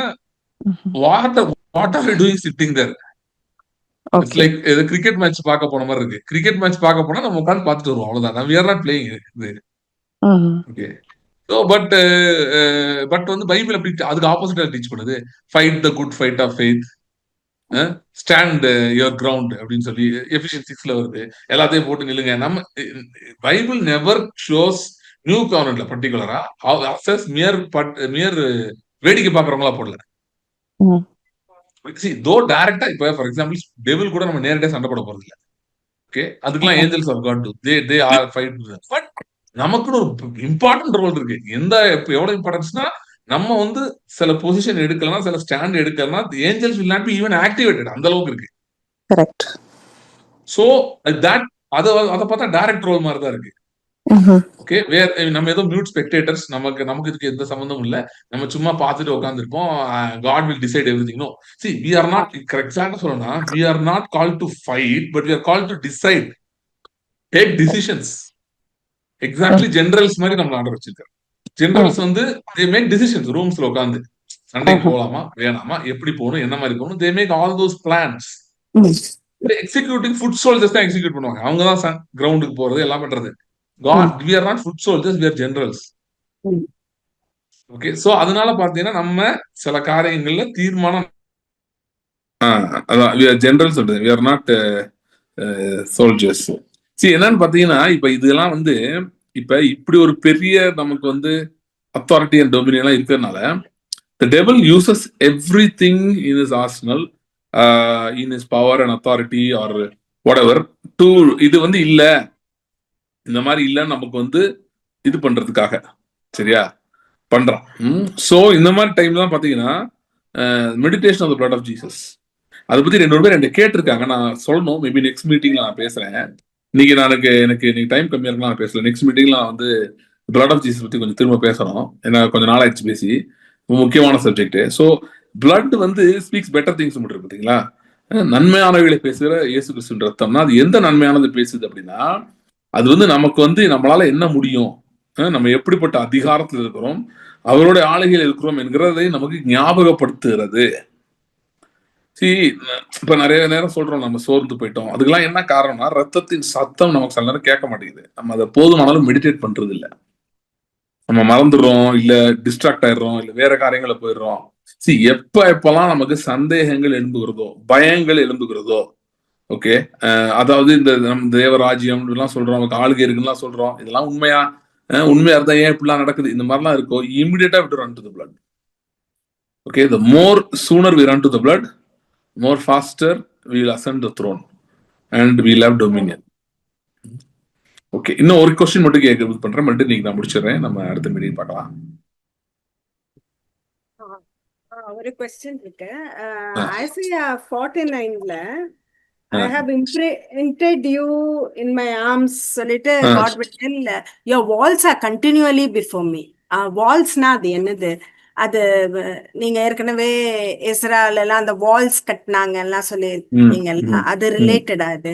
what are we doing sitting there? It's like cricket match பார்க்க போன மாதிரி இருக்கு. கிரிக்கெட் மேட்ச் பார்க்க போனா நம்ம உட்கார்ந்து பார்த்துட்டு வருவோம், அவ்வளவுதான். we are not playing இது. ஓகே, ஸோ பட் வந்து பைபிள் அப்படி அதுக்கு ஆப்போசிட்டா டீச் பண்ணுது. Fight the good fight of faith, stand your ground அப்படின்னு சொல்லி எஃபிஷியன்ஸ் 6ல வருது. எல்லாத்தையும் போட்டு நில்லுங்க. நம்ம பைபிள் நெவர் ஷோஸ் நியூ கவர்னன்ட்ல பர்டிகுலரா மியர் வேடிக்கை பாக்குறவங்களா போடல. தோ டைரக்டா இப்ப ஃபார் எக்ஸாம்பிள் டெவில் கூட நம்ம நேரடியா சண்டை போட போறது இல்ல. ஓகே, அதுக்கெல்லாம் angels of God to they are fight. But நமக்குன்னு ஒரு இம்பார்ட்டன்ட் ரோல் இருக்கு. எவ்வளவு இம்பார்ட்டன்ஸ்னா நம்ம வந்து சில பொசிஷன் எடுக்கலாம், சில ஸ்டாண்ட் எடுக்கலாம், Angeles will not be even activated, அந்த அளவுக்கு இருக்கு. கரெக்ட். சோ தட் அத பார்த்தா டைரக்ட் ரோல் மாதிரி தான் இருக்கு. ஓகே, நம்ம ஏதோ மியூட் ஸ்பெக்டேட்டர்ஸ், நமக்கு இதுக்கு எந்த சம்பந்தமும் இல்ல, நம்ம சும்மா பார்த்துட்டு உட்காந்துருப்போம். God will decide everything. No, see we are not, கரெக்டாக சொல்லணும்னா we are not called to fight, but we are called to decide, take decisions. Exactly generals மாதிரி நம்ம ஆர்டர் வச்சிருக்காரு. ஜெனரல்ஸ் வந்து they make decisions ரூம்ஸ்ல உட்காந்து சண்டைக்கு போகலாமா வேணாமா, எப்படி போகணும், என்ன மாதிரி போகணும், they make all those plans. Executing food soldiers தான் எக்ஸிக்யூட் பண்ணுவாங்க. அவங்க தான் கிரவுண்டுக்கு போறது எல்லாம் பண்றது. God, we are not foot soldiers, we are generals. Okay, so அதனால பாத்தீங்கன்னா நம்ம சில காரியங்கள்ல தீர்மானம் we are generals, we are not soldiers. see என்னன்னு பாத்தீங்கன்னா இப்ப இதெல்லாம் வந்து இப்ப இப்படி ஒரு பெரிய நமக்கு வந்து அத்தாரிட்டி அண்ட் டொமினியன் எல்லாம் இருக்கிறதுனால the devil uses everything in his arsenal, in his power and authority or whatever to இது வந்து இல்ல, இந்த மாதிரி இல்லைன்னு நமக்கு வந்து இது பண்றதுக்காக சரியா பண்றான். சோ இந்த மாதிரி டைம்ல தான் பாத்தீங்கன்னா meditation of the blood of Jesus அதை பத்தி 2 பேர் என்கிட்ட கேட்டிருக்காங்க. நான் சொல்லணும், மேபி நெக்ஸ்ட் மீட்டிங்ல நான் பேசுறேன். இன்னைக்கு எனக்கு டைம் கம்மியா இருக்கு, நான் பேசல. நெக்ஸ்ட் மீட்டிங்ல நான் வந்து பிளட் ஆஃப் ஜீசஸ் பத்தி கொஞ்சம் திரும்ப பேசணும். ஏன்னா கொஞ்சம் நாள் ஆயிடுச்சு பேசி, முக்கியமான சப்ஜெக்ட். ஸோ பிளட் வந்து ஸ்பீக்ஸ் பெட்டர் திங்ஸ் மட்டும் பார்த்தீங்களா, நன்மையானவைகளை பேசுகிற இயேசு கிறிஸ்துவின் ரத்தம்னா அது எந்த நன்மையானது பேசுது அப்படின்னா அது வந்து நமக்கு வந்து நம்மளால என்ன முடியும், நம்ம எப்படிப்பட்ட அதிகாரத்தில் இருக்கிறோம், அவருடைய ஆளுகையில் இருக்கிறோம் என்கிறதை நமக்கு ஞாபகப்படுத்துகிறது. இப்ப நிறைய நேரம் சொல்றோம் நம்ம சோர்ந்து போயிட்டோம். அதுக்கெல்லாம் என்ன காரணம்னா ரத்தத்தின் சத்தம் நமக்கு சில நேரம் கேட்க மாட்டேங்குது. நம்ம அதை போதுமானாலும் மெடிடேட் பண்றது இல்லை. நம்ம மறந்துடுறோம், இல்ல டிஸ்ட்ராக்ட் ஆயிடுறோம், இல்ல வேற காரியங்களை போயிடுறோம். எப்பெல்லாம் நமக்கு சந்தேகங்கள் எழும்புகிறதோ, பயங்கள் எழும்புகிறதோ, ஓகே, அதாவது இந்த நம்ம தேவராஜ்யம் எல்லாம் சொல்றோம், நமக்கு ஆளுகை இருக்குன்னு சொல்றோம், இதெல்லாம் உண்மையா இருந்தா ஏன் இப்படிலாம் நடக்குது, இந்த மாதிரிலாம் இருக்கோ, இமிடியேட்டா விட்டு run to the blood. Okay, the more sooner we run to the blood, more faster we will ascend the throne and we will have dominion. Okay, இன்னும் ஒரு क्वेश्चन மட்டும் கேட்க பண்றேன், மட்டும் நீங்க நான் முடிச்சிடுறேன், நம்ம அடுத்த மீட்டிங் பார்க்கலாம். ஒரு क्वेश्चन இருக்கு. ஐசையா 49ல I have imprinted you in my arms சொல்லிட்டு God will tell your walls are continually before me. வால்ஸ்னா அது என்னது? அது நீங்க ஏற்கனவே இஸ்ரேல் எல்லாம் அந்த வால்ஸ் கட்டினாங்க எல்லாம் சொல்லிருக்கீங்கல்ல, அது ரிலேட்டடா? அது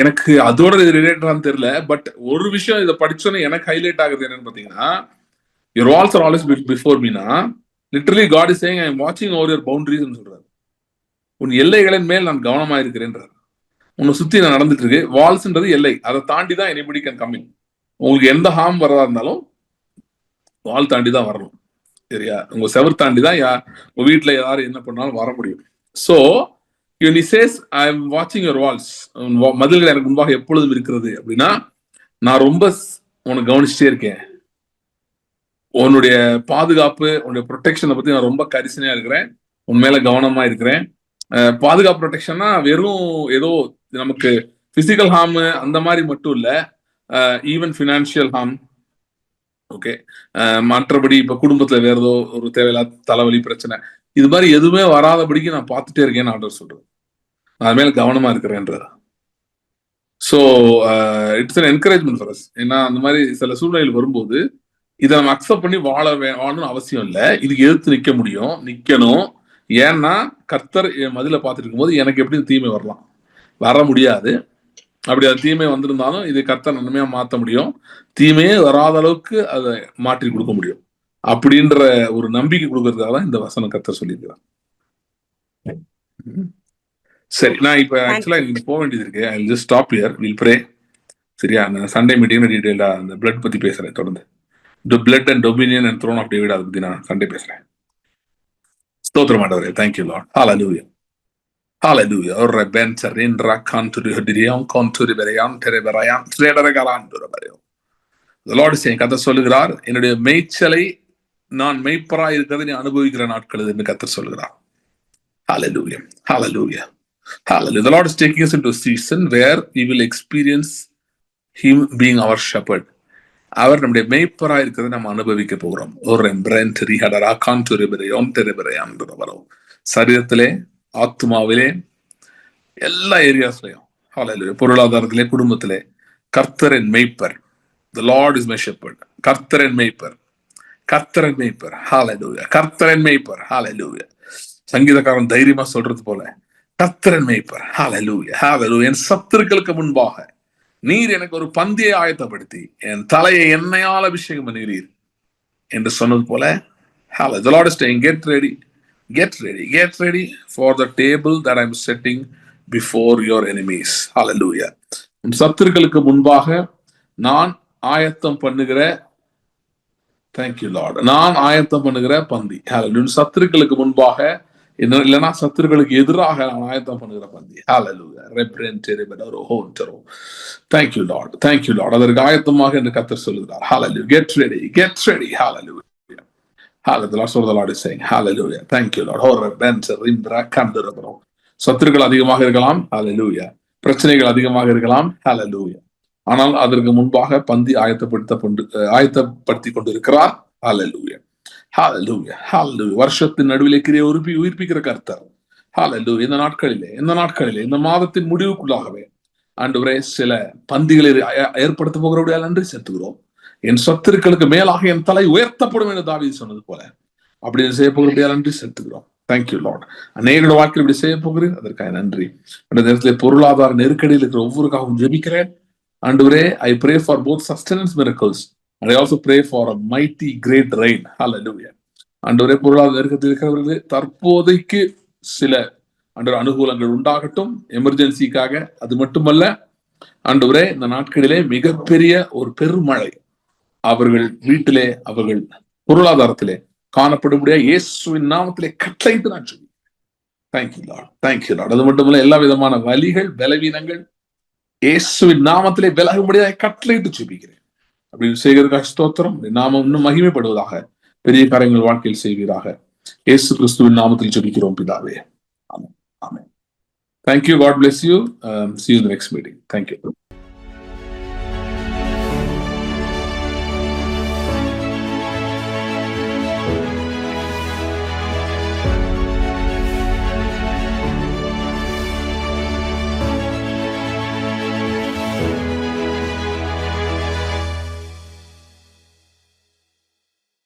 எனக்கு அதோட ரிலேட்டடான்னு தெரியல. பட் ஒரு விஷயம் இதை படிச்சோன்னு எனக்கு ஹைலைட் ஆகுது என்னன்னு பாத்தீங்கன்னா, your walls are always before me னா literally God is saying I am watching over your boundaries ன்னு சொல்றாரு. உன் எல்லைகளின் மேல் நான் கவனமா இருக்கிறேன்றார். உன்னை சுத்தி நான் நடந்துட்டு இருக்கு. வால்ஸ்ன்றது எல்லை, அதை தாண்டி தான் anybody can come in. உங்களுக்கு எந்த ஹார்ம் வரதா இருந்தாலும் வால் தாண்டி தான் வரணும், சரியா? உங்க செவர் தாண்டி தான் உங்க வீட்டுல யாரும் என்ன பண்ணாலும் வர முடியும். So When he says, I am watching your walls, மதில்கள் எனக்கு முன்பாக எப்பொழுதும் இருக்கிறது அப்படின்னா, நான் ரொம்ப உனக்கு கவனிச்சுட்டே இருக்கேன். உன்னுடைய பாதுகாப்பு, உன்னுடைய ப்ரொடெக்ஷனை பத்தி நான் ரொம்ப கரிசனையா இருக்கிறேன். உன் மேல கவனமா இருக்கிறேன். பாதுகாப்பு ப்ரொடெக்ஷன்னா வெறும் ஏதோ நமக்கு பிசிக்கல் ஹார்ம் அந்த மாதிரி மட்டும் இல்ல, ஈவன் ஃபினான்ஷியல் ஹார்ம். ஓகே, மற்றபடி இப்ப குடும்பத்துல வேற ஏதோ ஒரு தேவையில்லாத தலைவலி பிரச்சனை இது மாதிரி எதுவுமே வராதபடிக்கு நான் பார்த்துட்டே இருக்கேன்னு ஆண்டவர் சொல்றது. நான் மேல கவனமா இருக்கிறேன்றது. So it's an encouragement for us. ஏன்னா அந்த மாதிரி சில சூழ்நிலைகள் வரும்போது இதை நம்ம அக்செப்ட் பண்ணி வாழணும்னு அவசியம் இல்லை. இதுக்கு எதிர்த்து நிக்கணும். ஏன்னா கர்த்தர் என் மதில பார்த்துட்டு இருக்கும்போது எனக்கு எப்படி தீமை வர முடியாது. அப்படி அது தீமை வந்திருந்தாலும் இதை கர்த்தர் நன்மையா மாற்ற முடியும். தீமையே வராத அளவுக்கு அதை மாற்றி கொடுக்க முடியும் அப்படின்ற ஒரு நம்பிக்கை கொடுக்கறதுக்காக தான் இந்த வசனம் கர்த்தர் சொல்லியிருக்கிறார். சரி, நான் இப்ப ஆக்சுவலா இங்க போக வேண்டியது இருக்கு. I will just stop here, will pray. சரியா? அந்த சண்டே மீட்டிங்ல டீடைலா அந்த பிளட் பத்தி பேசுறேன். தொடர்ந்து blood and dominion and throne of David அதை பத்தி நான் சண்டே பேசுறேன். ஸ்தோத்திரம் ஆண்டவரே. Thank you lord. ஹalleluya. Hallelujah. Orre benterin rakantu hudirion konturi berian tereberayan tredare galandu beriyo. The Lord is saying, கர்த்தர் சொல்லுகிறார், என்னுடைய மேய்ச்சலை நான் மேய்ப்பராய் இருக்கிறதை நீ அனுபவிக்கிற நாட்கள் என்று கர்த்தர் சொல்லுகிறார். Hallelujah. Hallelujah. Hallelujah. The Lord is taking us into a season where we will experience him being our shepherd. அவர் நம்முடைய மேய்ப்பராய் இருக்கிறதை நாம் அனுபவிக்க போகிறோம். ஒரு பிரென்டரி ஹடரா கான்டூரி பெரியோன் தெரெபெரையான் வரும். சரீரத்திலே, ஆத்மாவிலே, எல்லா ஏரியாஸ்லயும், ஹalleluya, பொருளாதாரத்திலே, குடும்பத்திலே கர்த்தரின் மேய்ப்பர். The Lord is my shepherd. கர்த்தரின் மேய்ப்பர், கர்த்தரின் மேய்ப்பர். ஹalleluya. கர்த்தரின் மேய்ப்பர். ஹalleluya. சங்கீதக்காரன் தைரியமா சொல்றது போல கர்த்தரின் மேய்ப்பர். ஹalleluya. ஹalleluya. என் சத்துருக்களுக்கு முன்பாக நீர் எனக்கு ஒரு பந்தியை ஆயத்தப்படுத்தி என் தலையை எண்ணெயால் அபிஷேகம் பண்ணுகிறீர் என்று சொன்னது போல, hallelujah. The Lord is saying, get ready for the table that I'm setting before your enemies. Hallelujah. சத்துருக்களுக்கு முன்பாக நான் ஆயத்தம் பண்ணுகிற, thank you Lord, நான் ஆயத்தம் பண்ணுகிற பந்தி. Hallelujah. சத்துருக்களுக்கு முன்பாக இல்லைன்னா சத்துருக்களுக்கு எதிராக நான் ஆயத்தம் பண்ணுகிற பந்தி. Hallelujah. Thank you Lord. Thank you Lord. அதற்கு ஆயத்தமாக என்று கர்த்தர் சொல்லுகிறார். Hallelujah. Get ready. Hallelujah. Hallelujah. So the Lord is saying, hallelujah. Thank you Lord. சத்துருக்கள் அதிகமாக இருக்கலாம். Hallelujah. பிரச்சனைகள் அதிகமாக இருக்கலாம். Hallelujah. ஆனால் அதற்கு முன்பாக பந்தி ஆயத்தப்படுத்தி கொண்டிருக்கிறார். Hallelujah. Hallelujah. Hallelujah. வருஷத்தின் நடுவிலே கிரியை உயிர்ப்பிக்கிற கர்த்தர். Hallelujah. இந்த நாட்களிலே இந்த மாதத்தின் முடிவுக்குள்ளாகவே ஆண்டவரே சில பந்திகளை ஏற்படுத்த போகிறவர்களால் நன்றி செலுத்துகிறோம். என் சத்துருக்களுக்கு மேலாக என் தலை உயர்த்தப்படும் என்று தாவீது சொன்னது போல அப்படி செய்ய போகிறபடியால் நன்றி செலுத்துகிறோம். Thank you Lord. அநேகரோட வாழ்க்கையில் இப்படி செய்ய போகிறேன், அதற்காக நன்றி. அந்த நேரத்தில் பொருளாதார நெருக்கடியில் இருக்கிற ஒவ்வொருக்காகவும் ஜெபிக்கிறேன். ஆண்டவரே, I pray for both sustenance miracles and I also pray for a mighty great rain. Hallelujah. ஆண்டவரே, பொருளாதார நெருக்கத்தில் இருக்கிறவர்களுக்கு தற்போதைக்கு சில அனுகூலங்கள் உண்டாகட்டும் எமர்ஜென்சிக்காக. அது மட்டுமல்ல ஆண்டவரே, இந்த நாட்களிலே மிகப்பெரிய ஒரு பெருமழை அவர்கள் வீட்டிலே, அவர்கள் பொருளாதாரத்திலே காணப்படும்படியா இயேசுவின் நாமத்திலே கட்டளையிட்டு நான் சொல்லி தேங்க்யூ லார்ட். Thank you Lord. அது மட்டுமல்ல, எல்லா விதமான வலிகள், பலவீனங்கள் இயேசுவின் நாமத்திலே விலகும்படியாக கட்டளையிட்டு ஜெபிக்கிறேன். அப்படின்னு செய்கிறதுக்காக ஸ்தோத்திரம். நாமம் இன்னும் மகிமைப்படுவதாக, பெரிய காரியங்கள் வாழ்க்கையில் செய்வீராக. இயேசு கிறிஸ்துவின் நாமத்தில் ஜெபிக்கிறோம் பிதாவே. ஆமென். ஆமென். Thank you. God bless you. See you in the next meeting. Thank you.